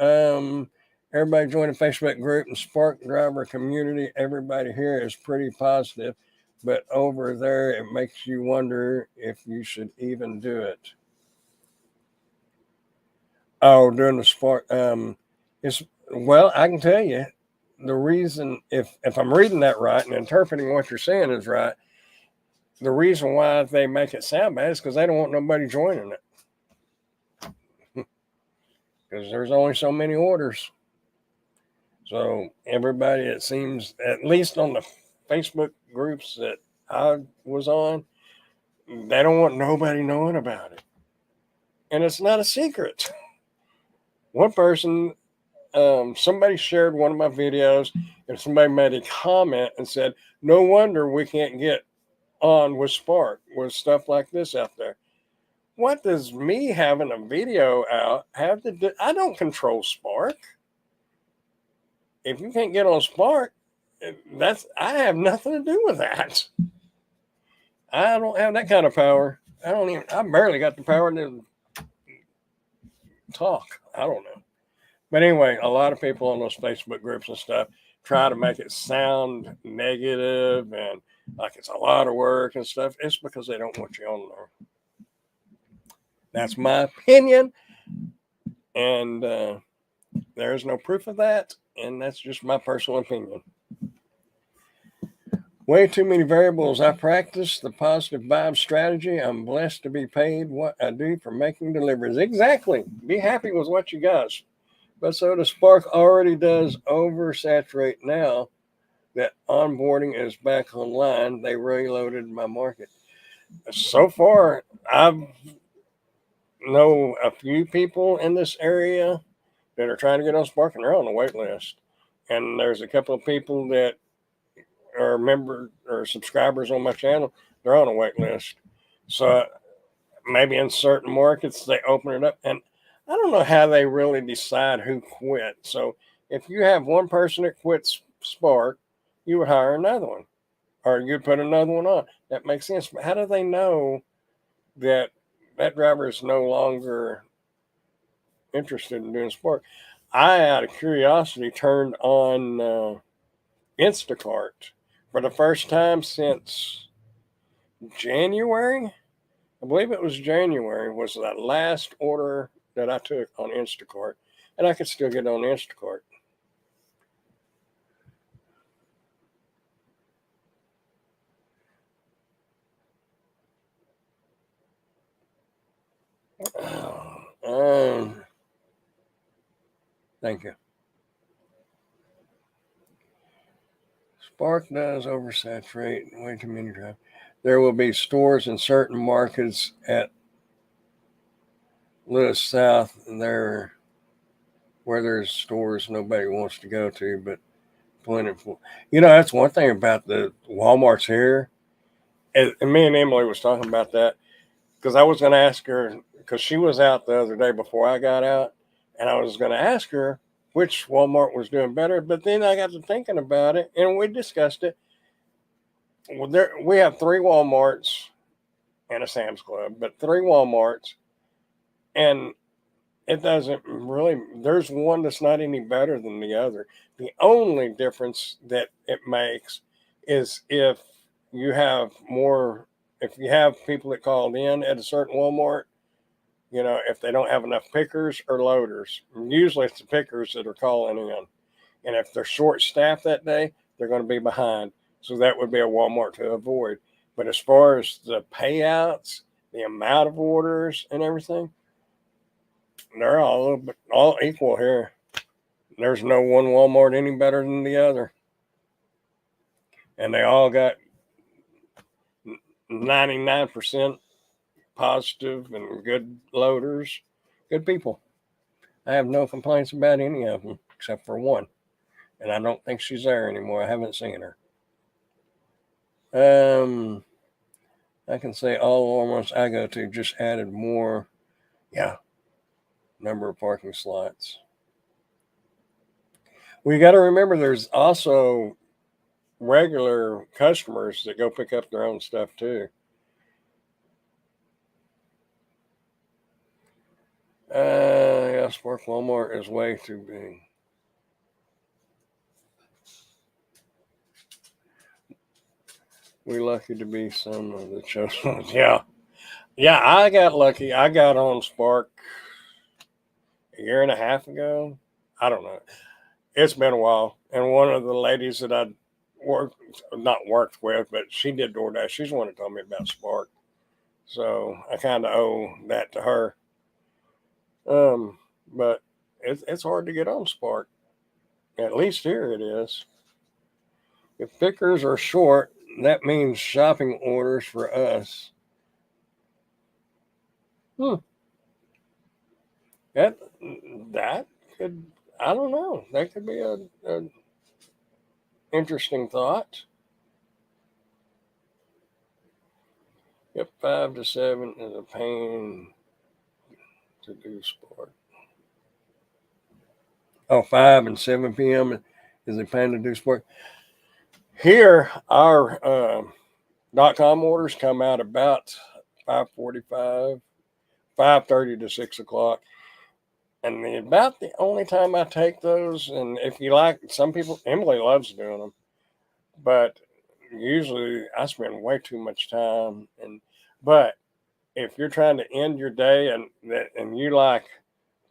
everybody join the Facebook group and Spark Driver community. Everybody here is pretty positive, but over there, it makes you wonder if you should even do it. Oh, doing the Spark. It's well, I can tell you the reason if I'm reading that right and interpreting what you're saying is right. The reason why they make it sound bad is because they don't want nobody joining it. Because there's only so many orders. So everybody, it seems, at least on the Facebook groups that I was on, they don't want nobody knowing about it. And it's not a secret. One person, somebody shared one of my videos, and somebody made a comment and said, "No wonder we can't get on with Spark with stuff like this out there." What does me having a video out have to do? I don't control Spark. If you can't get on Spark, I have nothing to do with that. I don't have that kind of power. I barely got the power to talk. I don't know. But anyway, a lot of people on those Facebook groups and stuff try to make it sound negative and like it's a lot of work and stuff. It's because they don't want you on there. That's my opinion. And there's no proof of that. And that's just my personal opinion. Way too many variables. I practice the positive vibe strategy. I'm blessed to be paid what I do for making deliveries. Exactly. Be happy with what you got. But so the Spark already does oversaturate now that onboarding is back online. They reloaded my market. So far, I know a few people in this area that are trying to get on Spark and they're on the wait list. And there's a couple of people that are members or subscribers on my channel, they're on a wait list. So maybe in certain markets they open it up, and I don't know how they really decide who quit. So if you have one person that quits Spark, you would hire another one, or you'd put another one on. That makes sense. But how do they know that that driver is no longer interested in doing Spark? I, out of curiosity, turned on Instacart for the first time since January. I believe it was January was the last order that I took on Instacart, and I could still get on Instacart. Thank you. Spark does oversaturate way too many drivers. There will be stores in certain markets at Lewis South there where there's stores nobody wants to go to, but plentiful. You know, that's one thing about the Walmarts here. And me and Emily was talking about that because I was going to ask her, because she was out the other day before I got out, and I was going to ask her which Walmart was doing better. But then I got to thinking about it, and we discussed it. Well, we have 3 Walmarts and a Sam's Club, but 3 Walmarts, and it doesn't really. There's one that's not any better than the other. The only difference that it makes is if you have more. If you have people that called in at a certain Walmart, you know, if they don't have enough pickers or loaders, usually it's the pickers that are calling in. And if they're short staffed that day, they're going to be behind. So that would be a Walmart to avoid. But as far as the payouts, the amount of orders and everything, they're all a little bit all equal here. There's no one Walmart any better than the other. And they all got 99% positive and good loaders, good people. I have no complaints about any of them except for one. And I don't think she's there anymore. I haven't seen her. I can say all Walmarts I go to just added more, number of parking slots. We got to remember there's also regular customers that go pick up their own stuff too. Spark Walmart is way too big. We're lucky to be some of the chosen ones. Yeah. I got lucky. I got on Spark a year and a half ago. I don't know. It's been a while. And one of the ladies that I not worked with, but she did DoorDash. She's the one that told me about Spark. So I kind of owe that to her. But it's hard to get on Spark. At least here it is. If pickers are short, that means shopping orders for us. That could, I don't know. That could be a interesting thought. Yep, 5 to 7 is a pain to do sport. 5 and 7 p.m. is a pain to do sport. Here, our .com orders come out about 5:45, 5:30 to 6 o'clock. And about the only time I take those, and if you like, some people, Emily loves doing them, but usually I spend way too much time. But if you're trying to end your day and you like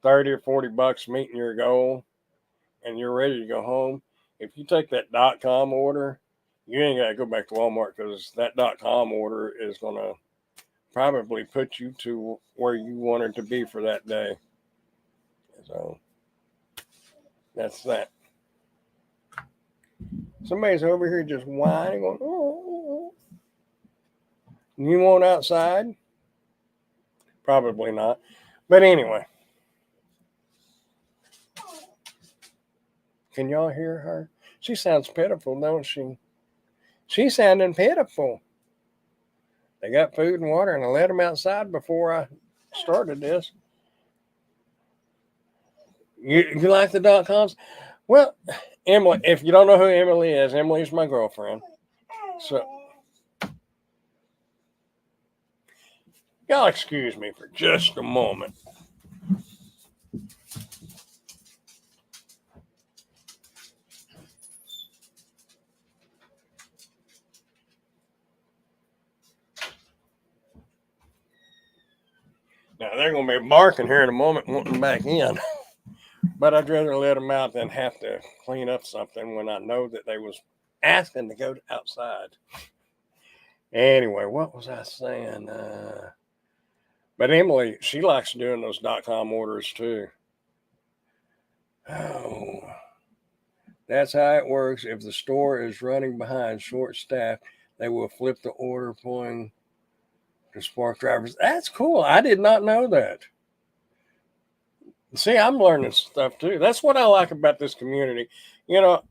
30 or 40 bucks meeting your goal and you're ready to go home, if you take that .com order, you ain't got to go back to Walmart because that .com order is going to probably put you to where you wanted to be for that day. So that's that. Somebody's over here just whining, going, oh. You want outside? Probably not. But anyway. Can y'all hear her? She sounds pitiful, don't she? She's sounding pitiful. They got food and water, and I let them outside before I started this. You like the .coms? Well, Emily, if you don't know who Emily is, Emily's my girlfriend. So, y'all excuse me for just a moment. Now, they're going to be barking here in a moment, wanting back in. But I'd rather let them out than have to clean up something when I know that they was asking to go outside. Anyway, what was I saying? But Emily, she likes doing those .com orders too. Oh, that's how it works. If the store is running behind short staff, they will flip the order pointing to Spark drivers. That's cool. I did not know that. See, I'm learning stuff too. That's what I like about this community. You know,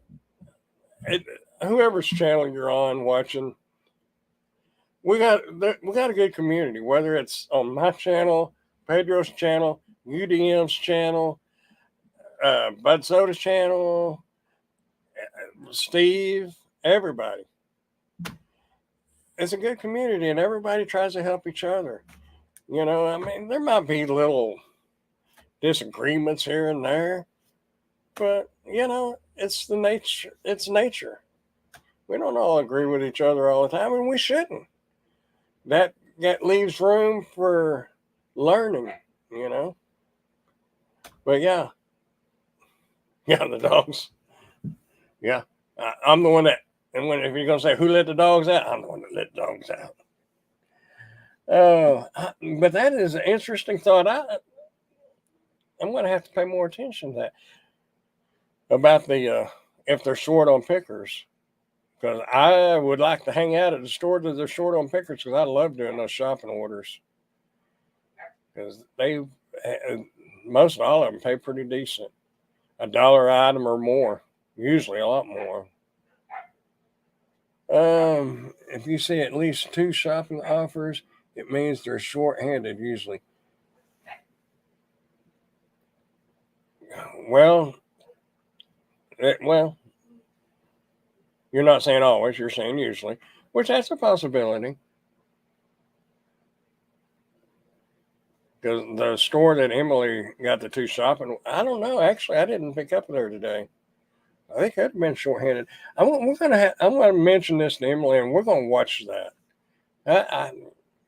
whoever's channel you're on watching, we got a good community. Whether it's on my channel, Pedro's channel, UDM's channel, Bud Soda's channel, Steve, everybody. It's a good community, and everybody tries to help each other. You know, I mean, there might be little disagreements here and there, but you know, it's the nature. It's nature. We don't all agree with each other all the time, and we shouldn't. That leaves room for learning, you know. But yeah, the dogs. Yeah, I'm the one that. And if you're gonna say who let the dogs out, I'm the one that let the dogs out. Oh, but that is an interesting thought. I'm going to have to pay more attention to that about the if they're short on pickers, because I would like to hang out at the store that they're short on pickers because I love doing those shopping orders because they most all of them pay pretty decent, $1 item or more, usually a lot more. If you see at least two shopping offers, it means they're short-handed usually. Well, well, you're not saying always, you're saying usually, which that's a possibility. Because the store that Emily got the two shopping, I don't know. Actually, I didn't pick up there today. I think I'd been short-handed. I'm gonna mention this to Emily, and we're gonna watch that.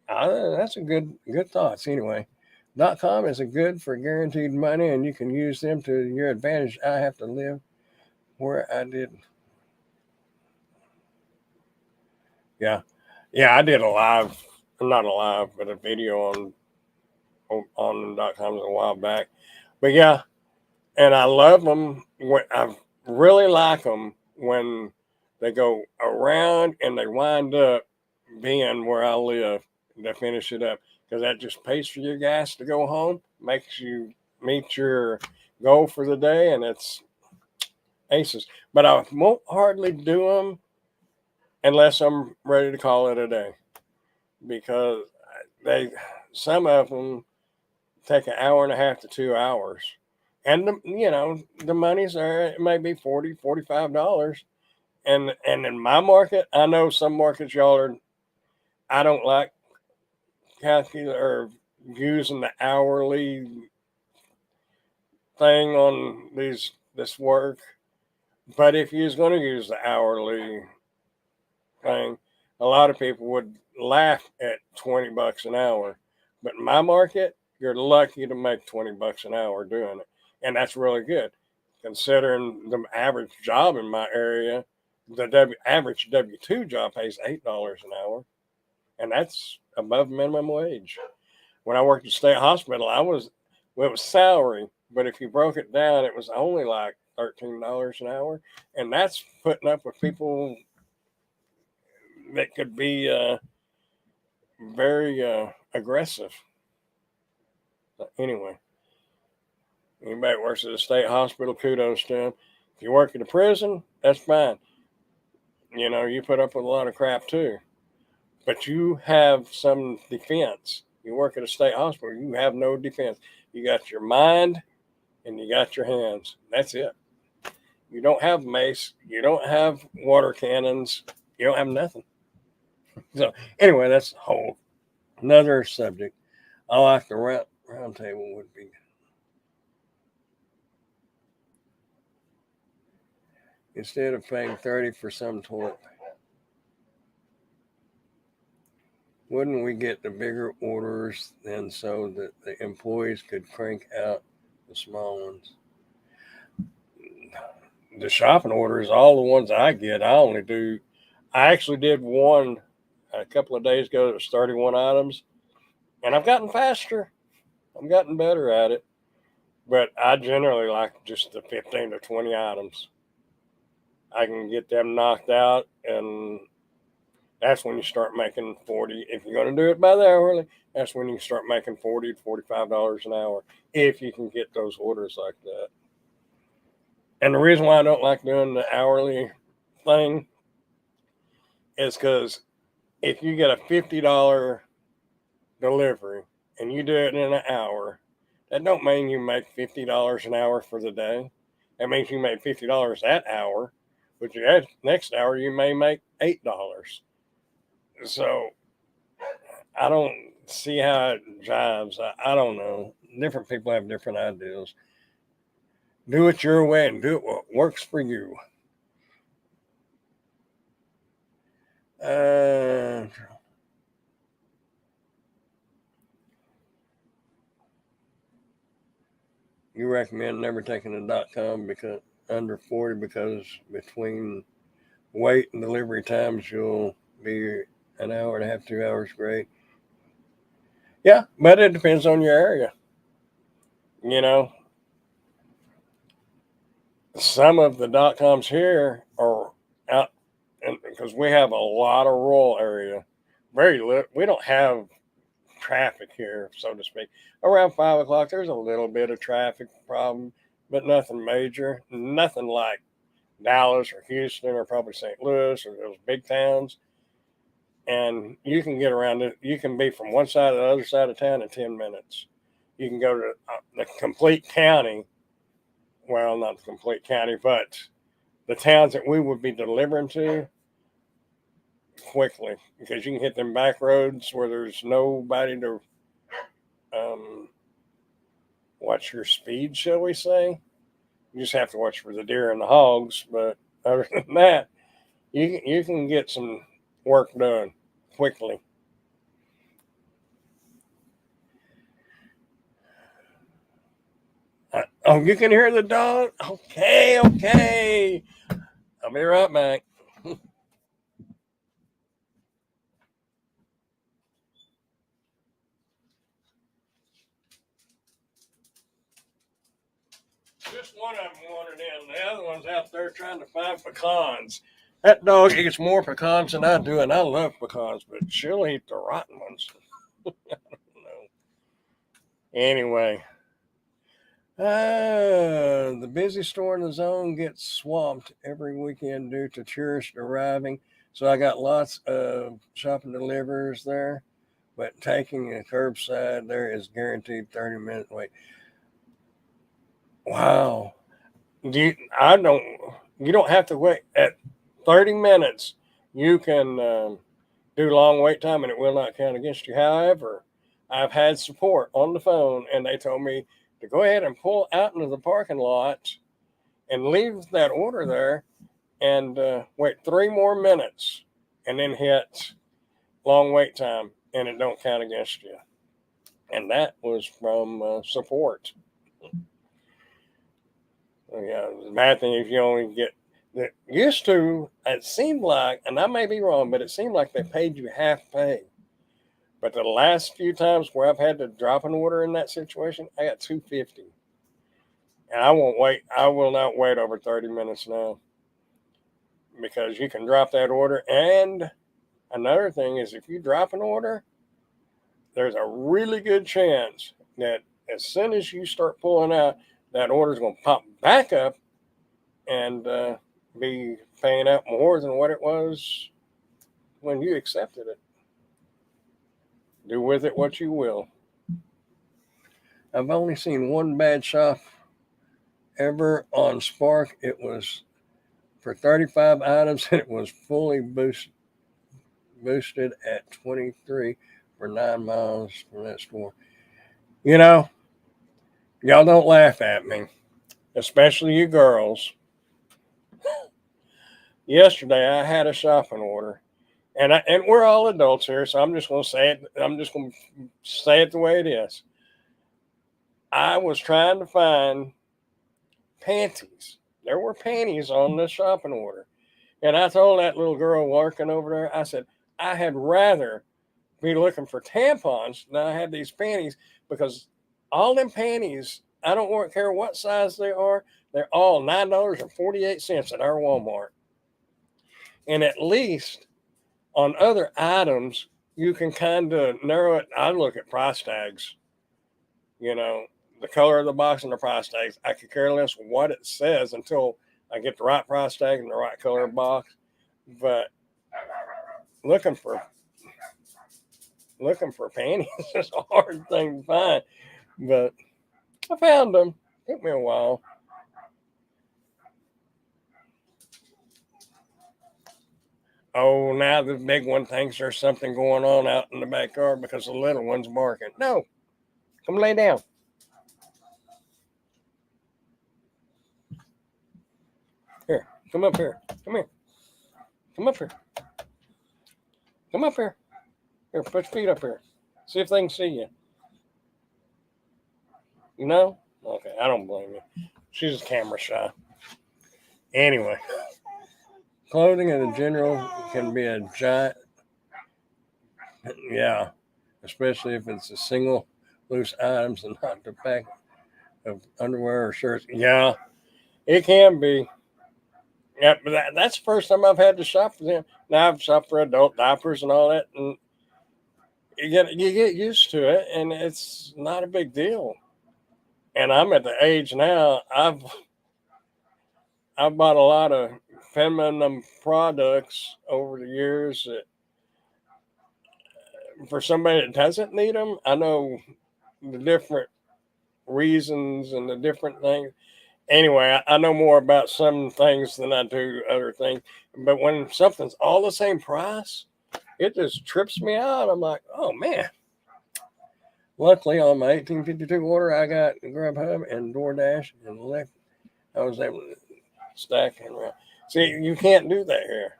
That's a good thoughts anyway. .com is a good for guaranteed money, and you can use them to your advantage. I have to live where I did. Yeah, yeah, I did a live, not a live, but a video on .coms a while back. But yeah, and I love them. I really like them when they go around and they wind up being where I live to finish it up because that just pays for your gas to go home, makes you meet your goal for the day, and it's aces. But I won't hardly do them unless I'm ready to call it a day because they some of them take an hour and a half to 2 hours. And the money's there. It may be $40, $45. And in my market, I know some markets y'all are. I don't like calculating or using the hourly thing on this work. But if you was going to use the hourly thing, a lot of people would laugh at $20 an hour. But in my market, you're lucky to make $20 an hour doing it, and that's really good considering the average job in my area. The average W-2 job pays $8 an hour, and that's above minimum wage. When I worked at state hospital, it was salary, but if you broke it down, it was only like $13 an hour, and that's putting up with people that could be very aggressive. But anyway, anybody that works at a state hospital, kudos to them. If you work at a prison, that's fine. You put up with a lot of crap too, but you have some defense. You work at a state hospital, you have no defense. You got your mind and you got your hands. That's it. You don't have mace. You don't have water cannons. You don't have nothing. So anyway, that's a whole another subject. I like the round table would be. Instead of paying 30 for some toilet, wouldn't we get the bigger orders then so that the employees could crank out the small ones? The shopping orders, all the ones I get, I actually did one a couple of days ago that was 31 items, and I've gotten faster. I'm gotten better at it, but I generally like just the 15 to 20 items. I can get them knocked out, and that's when you start making 40. If you're going to do it by the hourly, that's when you start making $40 to $45 an hour if you can get those orders like that. And the reason why I don't like doing the hourly thing is because if you get a $50 delivery and you do it in an hour, that don't mean you make $50 an hour for the day. That means you made $50 that hour, but your next hour you may make $8. So I don't see how it jives. I don't know. Different people have different ideas. Do it your way and do it what works for you. Uh, you recommend never taking a .com because under 40 because between wait and delivery times you'll be an hour and a half, 2 hours great. Yeah, but it depends on your area. You know, some of the .coms here are out, and because we have a lot of rural area, we don't have traffic here, so to speak. Around 5 o'clock, there's a little bit of traffic problem, but nothing major. Nothing like Dallas or Houston or probably St. Louis or those big towns. And you can get around it. You can be from one side to the other side of town in 10 minutes. You can go to the complete county. Well, not the complete county, but the towns that we would be delivering to quickly because you can hit them back roads where there's nobody to um, watch your speed, shall we say. You just have to watch for the deer and the hogs, but other than that, you can get some work done quickly. Oh, you can hear the dog? Okay, okay. I'll be right back. Just one of them wandered in. The other one's out there trying to find pecans. That dog eats more pecans than I do, and I love pecans, but she'll eat the rotten ones. No. Anyway, the busy store in the zone gets swamped every weekend due to tourists arriving. So I got lots of shopping delivers there, but taking a curbside there is guaranteed 30-minute wait. Wow. I don't. You don't have to wait at 30 minutes. You can do long wait time, and it will not count against you. However, I've had support on the phone, and they told me to go ahead and pull out into the parking lot and leave that order there and wait 3 more minutes, and then hit long wait time, and it don't count against you. And that was from support. Yeah, the bad thing is you only get that used to. It seemed like, and I may be wrong, but it seemed like they paid you half pay. But the last few times where I've had to drop an order in that situation, I got 250, and I won't wait. I will not wait over 30 minutes now because you can drop that order. And another thing is, if you drop an order, there's a really good chance that as soon as you start pulling out, that order is going to pop back up and be paying out more than what it was when you accepted it. Do with it what you will. I've only seen one bad shop ever on Spark. It was for 35 items and it was fully boosted at 23 for 9 miles from that store. You know, y'all don't laugh at me, especially you girls. Yesterday I had a shopping order, and we're all adults here, so I'm just going to say it. I'm just going to say it the way it is. I was trying to find panties. There were panties on the shopping order, and I told that little girl working over there, I said I had rather be looking for tampons than I had these panties because all them panties, I don't care what size they are, they're all $9.48 at our Walmart. And at least on other items, you can kind of narrow it. I look at price tags, you know, the color of the box and the price tags. I could care less what it says until I get the right price tag and the right color box. But looking for looking for panties is a hard thing to find. But I found them. Took me a while. Oh, now the big one thinks there's something going on out in the backyard because the little one's barking. No, come lay down. Here, come up here. Come here. Come up here. Come up here. Here, put your feet up here. See if they can see you. No? Okay, I don't blame you. She's camera shy. Anyway, clothing in general can be a giant. Yeah, especially if it's a single loose items and not the pack of underwear or shirts. Yeah, it can be. Yeah, but that's the first time I've had to shop for them. Now I've shopped for adult diapers and all that, and you get used to it, and it's not a big deal. And I'm at the age now. I've bought a lot of feminine products over the years that for somebody that doesn't need them, I know the different reasons and the different things. Anyway, I know more about some things than I do other things. But when something's all the same price, it just trips me out. I'm like, oh man. Luckily, on my 1852 order, I got Grubhub and DoorDash, and I was able to stack and around. See, you can't do that here.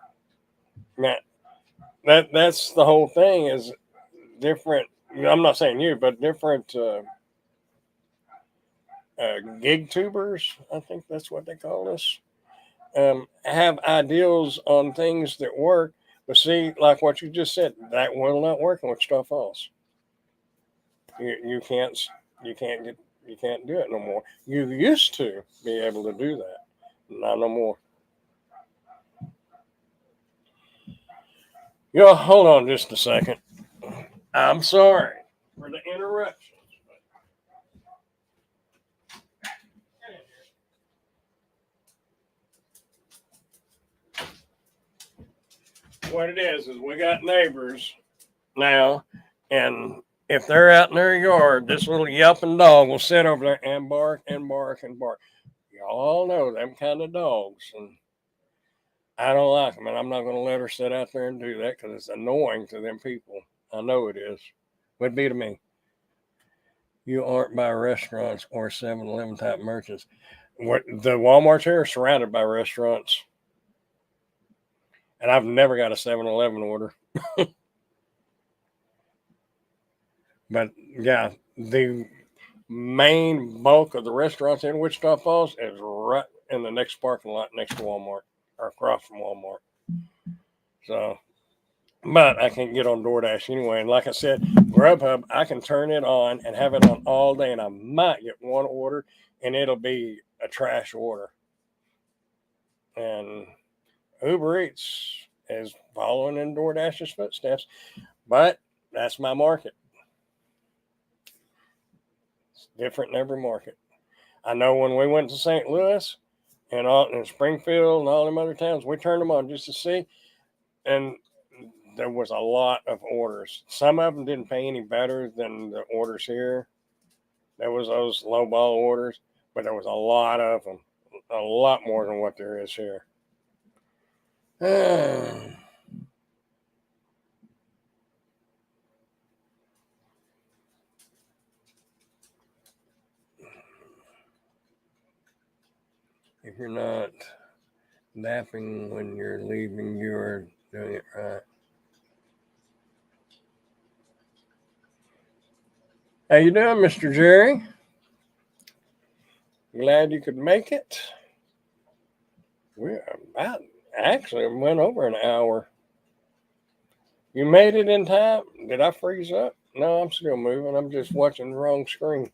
Now, that's the whole thing is different. I'm not saying you, but different gig tubers. I think that's what they call us. Have ideals on things that work, but see, like what you just said, that will not work in Wichita Falls. You can't you can't do it no more. You used to be able to do that, not no more. Hold on just a second. I'm sorry for the interruptions. What it is we got neighbors now, and if they're out in their yard, this little yelping dog will sit over there and bark and bark and bark. Y'all all know them kind of dogs, and I don't like them, and I'm not going to let her sit out there and do that because it's annoying to them people. I know it is. Would be to me. You aren't by restaurants or 7-Eleven type merchants. The Walmarts here are surrounded by restaurants, and I've never got a 7-Eleven order. But yeah, the main bulk of the restaurants in Wichita Falls is right in the next parking lot next to Walmart or across from Walmart. So, but I can't get on DoorDash anyway. And like I said, Grubhub, I can turn it on and have it on all day, and I might get one order, and it'll be a trash order. And Uber Eats is following in DoorDash's footsteps, but that's my market. It's different in every market. I know when we went to St. Louis and Springfield and all them other towns, we turned them on just to see, and there was a lot of orders. Some of them didn't pay any better than the orders here. There was those low ball orders, but there was a lot of them, a lot more than what there is here. If you're not napping when you're leaving, you're doing it right. How you doing, Mr. Jerry? Glad you could make it. We're about actually went over an hour. You made it in time. Did I freeze up? No, I'm still moving. I'm just watching the wrong screen.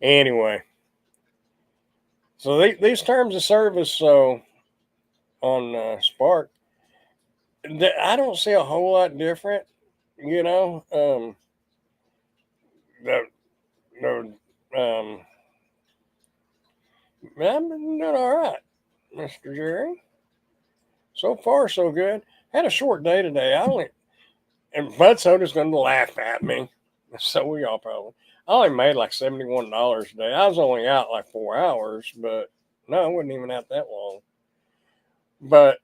Anyway, so these terms of service, so on Spark, I don't see a whole lot different. You know, the I'm doing all right, Mr. Jerry. So far, so good. Had a short day today. And Bud Soda's going to laugh at me. So we all probably. I only made like $71 a day. I was only out like 4 hours, but no, I wasn't even out that long. But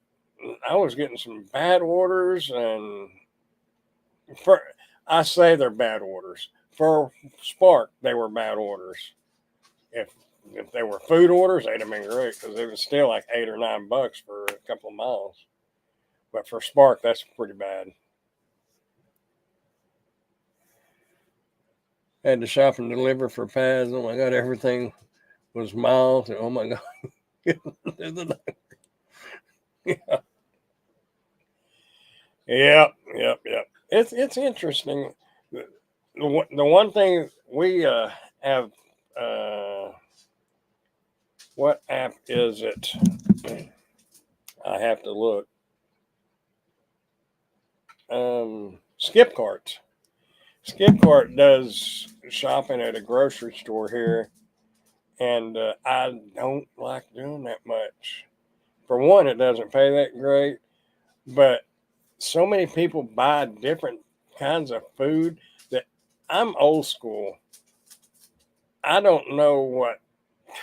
I was getting some bad orders, and I say they're bad orders. For Spark, they were bad orders. If they were food orders, they'd have been great because it was still like $8 or $9 for a couple of miles. But for Spark, that's pretty bad. Had to shop and deliver for Paz. Oh my God, everything was miles. Oh my God. yeah. Yep. It's interesting. The one thing we have, uh, what app is it? I have to look. Skipcart. Skipcart does shopping at a grocery store here, and I don't like doing that much. For one, it doesn't pay that great, but so many people buy different kinds of food that I'm old school. I don't know what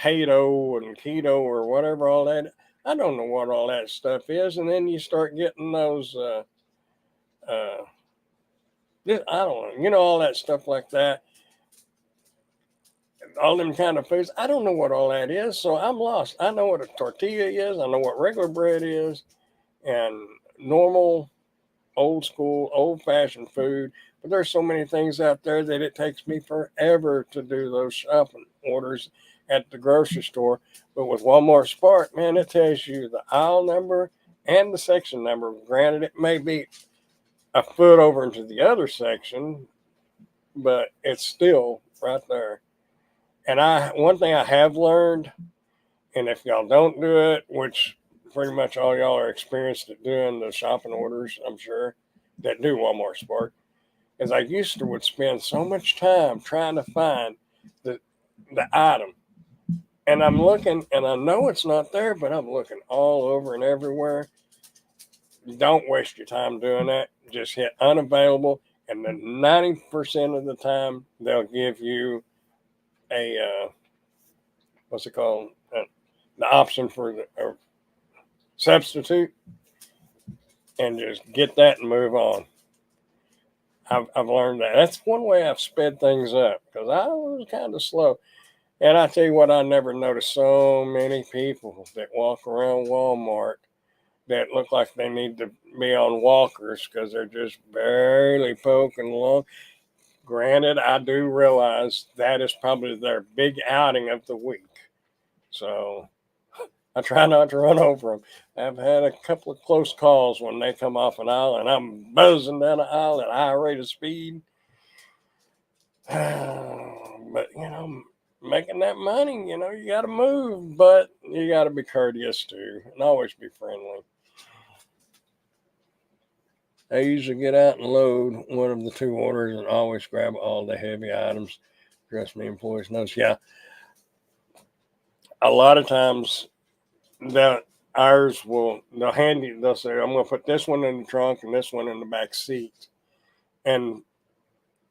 keto and keto or whatever all that. I don't know what all that stuff is, and then you start getting those. Uh, I don't know, all that stuff like that. All them kind of foods. I don't know what all that is, so I'm lost. I know what a tortilla is. I know what regular bread is, and normal, old school, old fashioned food. But there's so many things out there that it takes me forever to do those shopping orders at the grocery store. But with Walmart Spark, man, it tells you the aisle number and the section number. Granted, it may be a foot over into the other section, but it's still right there. And one thing I have learned, and if y'all don't do it, which pretty much all y'all are experienced at doing the shopping orders, I'm sure, that do Walmart Spark, is I used to would spend so much time trying to find the the item. And I'm looking and I know it's not there, but I'm looking all over and everywhere. Don't waste your time doing that. Just hit unavailable, and then 90% of the time they'll give you a what's it called? The option for the substitute, and just get that and move on. I've learned that. That's one way I've sped things up because I was kind of slow. And I tell you what, I never noticed so many people that walk around Walmart that look like they need to be on walkers because they're just barely poking along. Granted, I do realize that is probably their big outing of the week. So I try not to run over them. I've had a couple of close calls when they come off an aisle and I'm buzzing down the aisle at a high rate of speed. But, making that money, you got to move, but you got to be courteous too and always be friendly. I usually get out and load one of the two orders and always grab all the heavy items. Trust me, employees knows. Yeah, a lot of times that they'll say, I'm going to put this one in the trunk and this one in the back seat. And,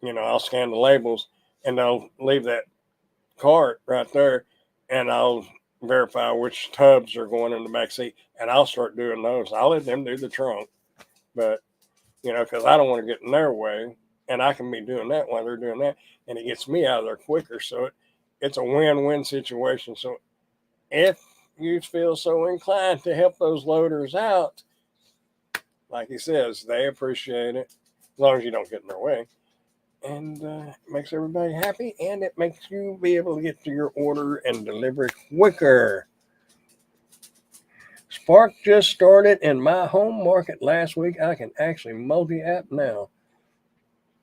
I'll scan the labels and they'll leave that cart right there and I'll verify which tubs are going in the back seat and I'll start doing those. I'll let them do the trunk, but, because I don't want to get in their way and I can be doing that while they're doing that. And it gets me out of there quicker. So it's a win-win situation. So if you feel so inclined to help those loaders out, like he says, they appreciate it as long as you don't get in their way. And it makes everybody happy, and it makes you be able to get to your order and deliver it quicker. Spark just started in my home market last week. I can actually multi-app now.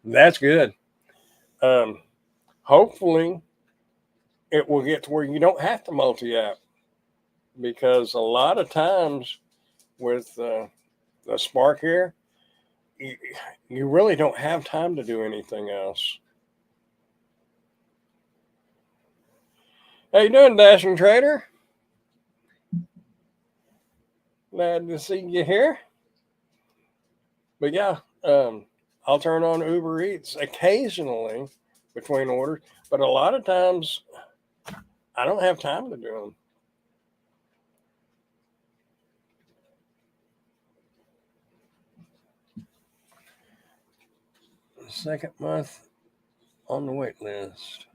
That's good. Hopefully, it will get to where you don't have to multi-app, because a lot of times with the Spark here, you really don't have time to do anything else. How you doing, Dashing Trader? Glad to see you here. But yeah, I'll turn on Uber Eats occasionally between orders, but a lot of times I don't have time to do them. Second month on the wait list.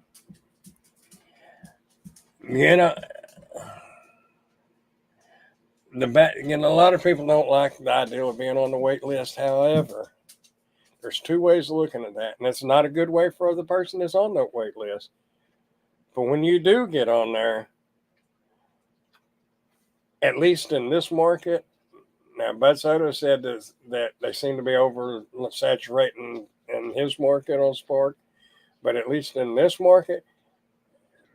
A lot of people don't like the idea of being on the wait list. However, there's two ways of looking at that, and it's not a good way for the person that's on the wait list. But when you do get on there, at least in this market, Now, Bud Soto said that they seem to be over saturating in his market on Spark, but at least in this market,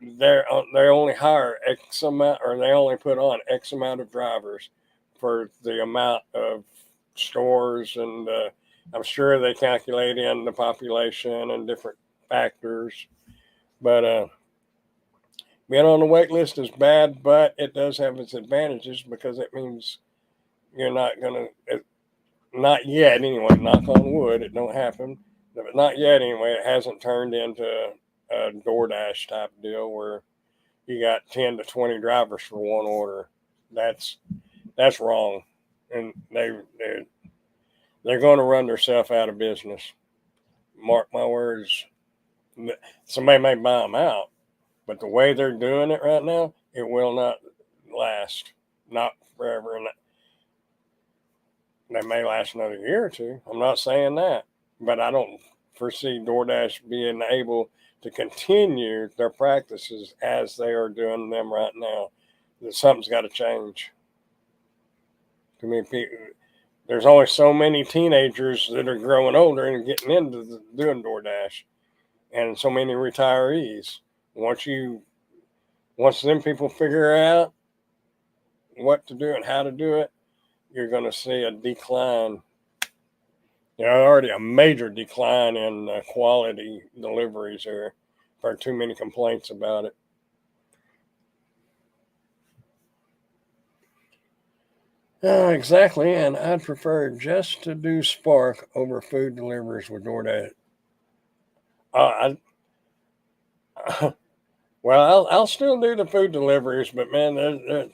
they only hire X amount, or they only put on X amount of drivers for the amount of stores, and I'm sure they calculate in the population and different factors. But being on the wait list is bad, but it does have its advantages because it means you're not gonna, not yet anyway. Knock on wood, it don't happen, but not yet anyway. It hasn't turned into a DoorDash type deal where you got 10 to 20 drivers for one order. That's wrong, and they're going to run themselves out of business. Mark my words. Somebody may buy them out, but the way they're doing it right now, it will not last, not forever. And they may last another year or two. I'm not saying that, but I don't foresee DoorDash being able to continue their practices as they are doing them right now. That something's got to change. Too many people. There's only so many teenagers that are growing older and getting into doing DoorDash, and so many retirees. Once them people figure out what to do and how to do it, you're going to see a decline. Already a major decline in quality deliveries here. I've heard too many complaints about it. Exactly, and I'd prefer just to do Spark over food deliveries with DoorDash. Well, I'll still do the food deliveries, but man,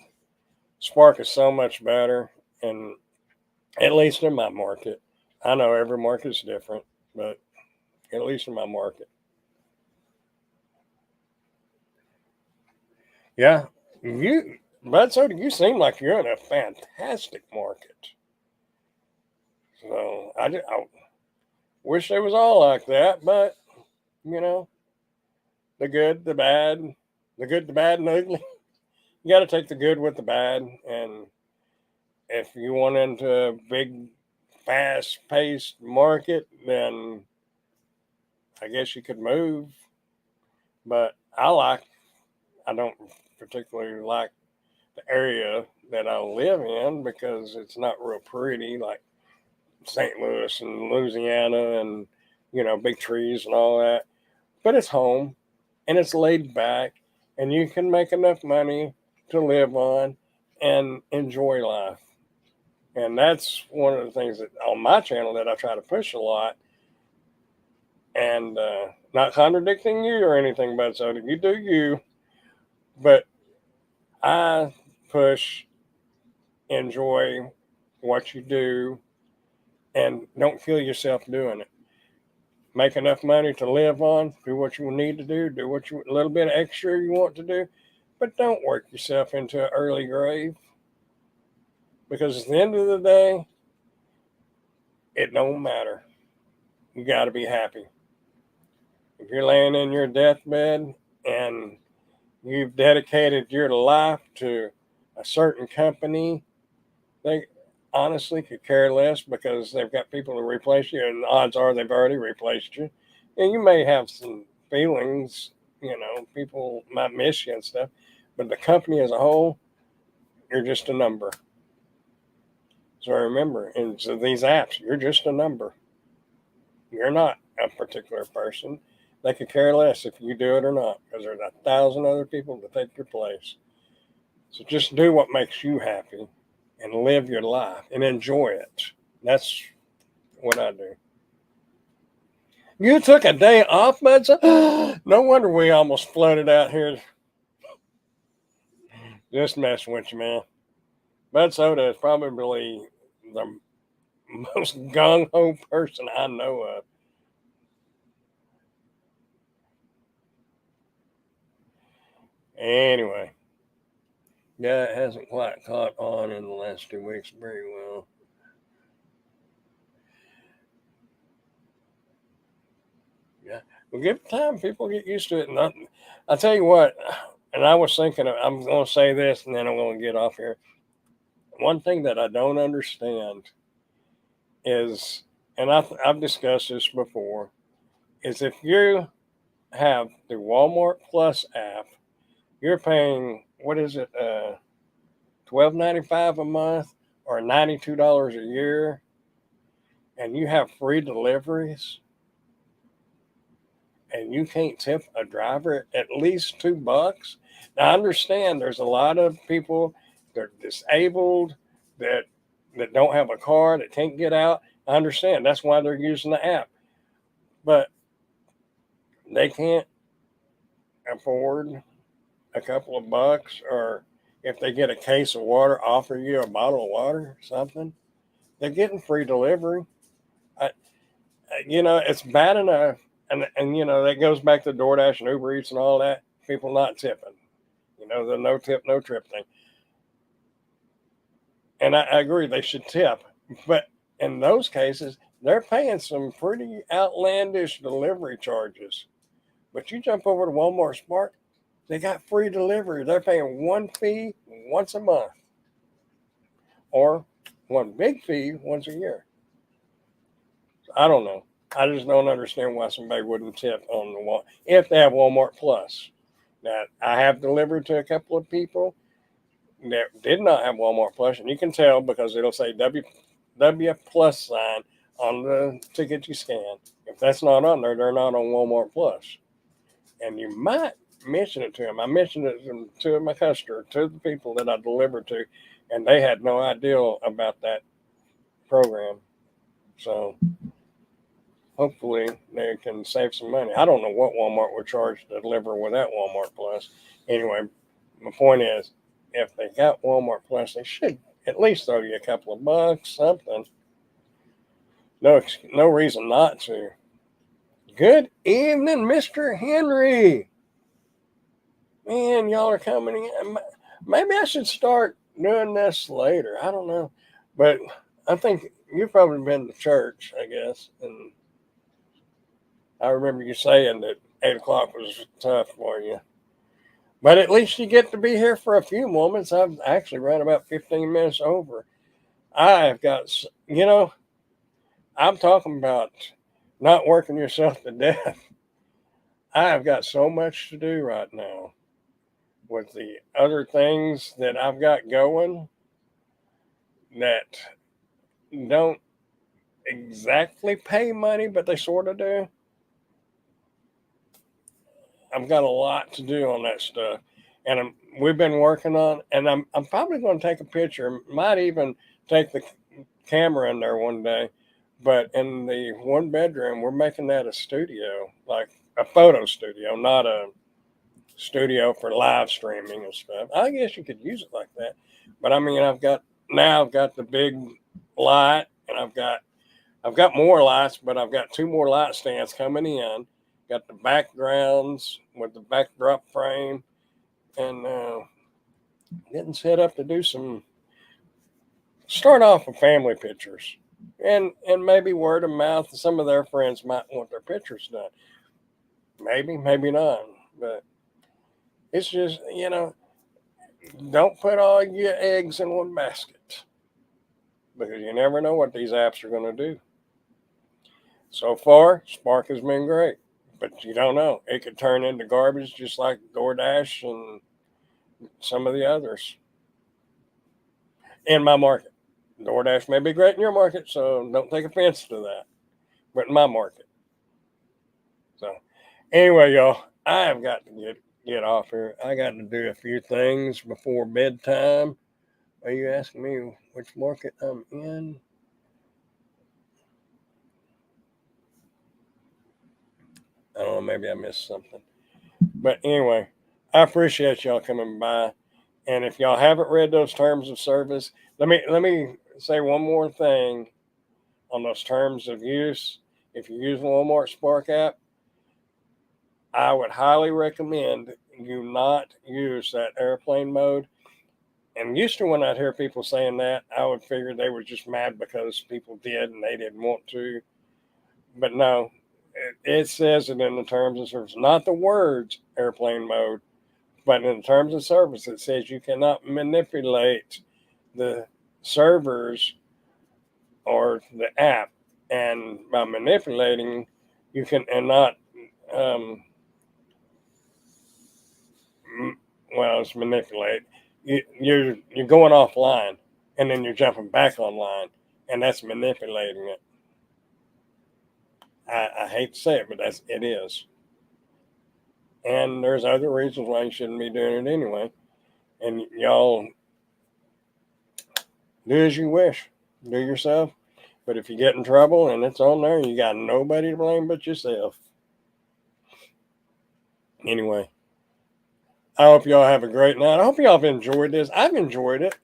Spark is so much better, and at least in my market. I know every market's different, but at least in my market. Yeah, Bud Soda, you seem like you're in a fantastic market. So I wish they was all like that, but you know, the good, the bad, the good, the bad, and the ugly. You got to take the good with the bad, and if you want into a big, fast-paced market, then I guess you could move. But I don't particularly like the area that I live in because it's not real pretty, like St. Louis and Louisiana, and big trees and all that. But it's home, and it's laid back, and you can make enough money to live on and enjoy life. And that's one of the things that on my channel that I try to push a lot. And not contradicting you or anything, but so you do you. But I push, enjoy what you do, and don't kill yourself doing it. Make enough money to live on, do what you need to do what a little bit of extra you want to do, but don't work yourself into an early grave. Because at the end of the day, it don't matter. You got to be happy. If you're laying in your deathbed and you've dedicated your life to a certain company, they honestly could care less because they've got people to replace you, and the odds are they've already replaced you. And you may have some feelings, people might miss you and stuff, but the company as a whole, you're just a number. So remember, in these apps, you're just a number. You're not a particular person. They could care less if you do it or not because there's 1,000 other people to take your place. So just do what makes you happy and live your life and enjoy it. That's what I do. You took a day off, Bud? No wonder we almost flooded out here. Just messing with you, man. Bud Soda is probably the most gung-ho person I know of. Anyway, yeah, it hasn't quite caught on in the last 2 weeks very well. Yeah, well, give it time. People get used to it. And I'll tell you what, and I was thinking, I'm going to say this and then I'm going to get off here. one thing that I don't understand is, and I've discussed this before, is if you have the Walmart Plus app, you're paying, what is it, $12.95 a month or $92 a year, and you have free deliveries, and you can't tip a driver at least $2. Now, I understand there's a lot of people that are disabled that don't have a car that can't get out. I understand that's why they're using the app, but they can't afford a couple of bucks, or if they get a case of water, offer you a bottle of water or something. They're getting free delivery. I, it's bad enough, and that goes back to DoorDash and Uber Eats and all that. People not tipping, the no tip, no trip thing. And I agree they should tip, but in those cases, they're paying some pretty outlandish delivery charges. But you jump over to Walmart Spark, they got free delivery. They're paying one fee once a month, or one big fee once a year. I don't know. I just don't understand why somebody wouldn't tip on the wall if they have Walmart Plus. Now, I have delivered to a couple of people that did not have Walmart Plus, and you can tell because it'll say W Plus sign on the ticket you scan. If that's not on there, they're not on Walmart Plus. And you might mention it to them. I mentioned it to my customer, to the people that I delivered to, and they had no idea about that program. So hopefully they can save some money. I don't know what Walmart would charge to deliver without Walmart Plus. Anyway, my point is, if they got Walmart Plus, they should at least throw you a couple of bucks, something. No reason not to. Good evening, Mr. Henry. Man, y'all are coming in. Maybe I should start doing this later. I don't know. But I think you've probably been to church, I guess. And I remember you saying that 8 o'clock was tough for you. But at least you get to be here for a few moments. I've actually run about 15 minutes over. I've got, I'm talking about not working yourself to death. I've got so much to do right now with the other things that I've got going that don't exactly pay money, but they sort of do. I've got a lot to do on that stuff, and we've been working on. And I'm probably going to take a picture. Might even take the camera in there one day. But in the one bedroom, we're making that a studio, like a photo studio, not a studio for live streaming and stuff. I guess you could use it like that. But I mean, I've got the big light, and I've got more lights, but I've got 2 more light stands coming in. Got the backgrounds with the backdrop frame, and getting set up to do start off with family pictures, and maybe word of mouth. Some of their friends might want their pictures done. Maybe not, but it's just, don't put all your eggs in one basket, because you never know what these apps are going to do. So far, Spark has been great, but you don't know. It could turn into garbage just like DoorDash and some of the others in my market. DoorDash may be great in your market, so don't take offense to that, but in my market. So anyway, y'all, I have got to get off here. I got to do a few things before bedtime. Are you asking me which market I'm in? I don't know, maybe I missed something. But anyway, I appreciate y'all coming by. And if y'all haven't read those terms of service, let me say one more thing on those terms of use. If you use Walmart Spark app, I would highly recommend you not use that airplane mode. And used to, when I'd hear people saying that, I would figure they were just mad because people did and they didn't want to. But no, it says it in the terms of service, not the words airplane mode, but in the terms of service, it says you cannot manipulate the servers or the app, and by manipulating, you can and not um, well, it's manipulate. You're going offline, and then you're jumping back online, and that's manipulating it. I hate to say it, but it is. And there's other reasons why you shouldn't be doing it anyway. And y'all do as you wish, do yourself. But if you get in trouble and it's on there, you got nobody to blame but yourself. Anyway, I hope y'all have a great night. I hope y'all have enjoyed this. I've enjoyed it.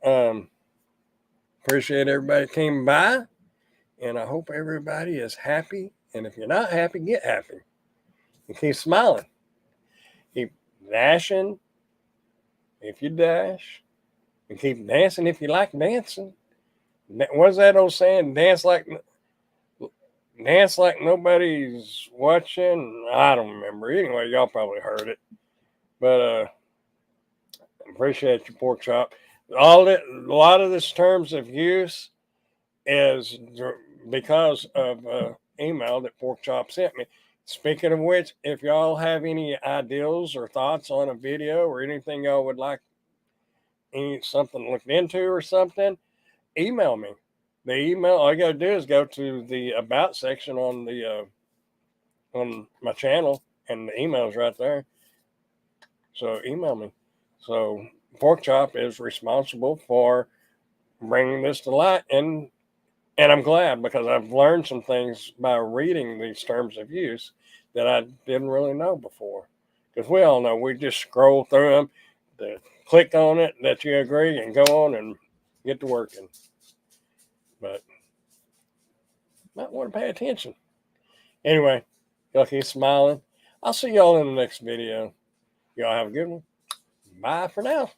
Um, Appreciate everybody came by, and I hope everybody is happy. And if you're not happy, get happy. And keep smiling. Keep dashing if you dash, and keep dancing if you like dancing. What's that old saying? Dance like nobody's watching. I don't remember. Anyway, y'all probably heard it. But appreciate your pork chop. A lot of this terms of use is because of email that Pork Chop sent me. Speaking of which, if y'all have any ideas or thoughts on a video or anything y'all would like something looked into or something, email me. The email, all you gotta do is go to the about section on my channel, and the email's right there. So email me. So Pork Chop is responsible for bringing this to light, and I'm glad, because I've learned some things by reading these terms of use that I didn't really know before. Because we all know, we just scroll through them, click on it, that you agree, and go on and get to working. But might want to pay attention. Anyway, y'all keep smiling. I'll see y'all in the next video. Y'all have a good one. Bye for now.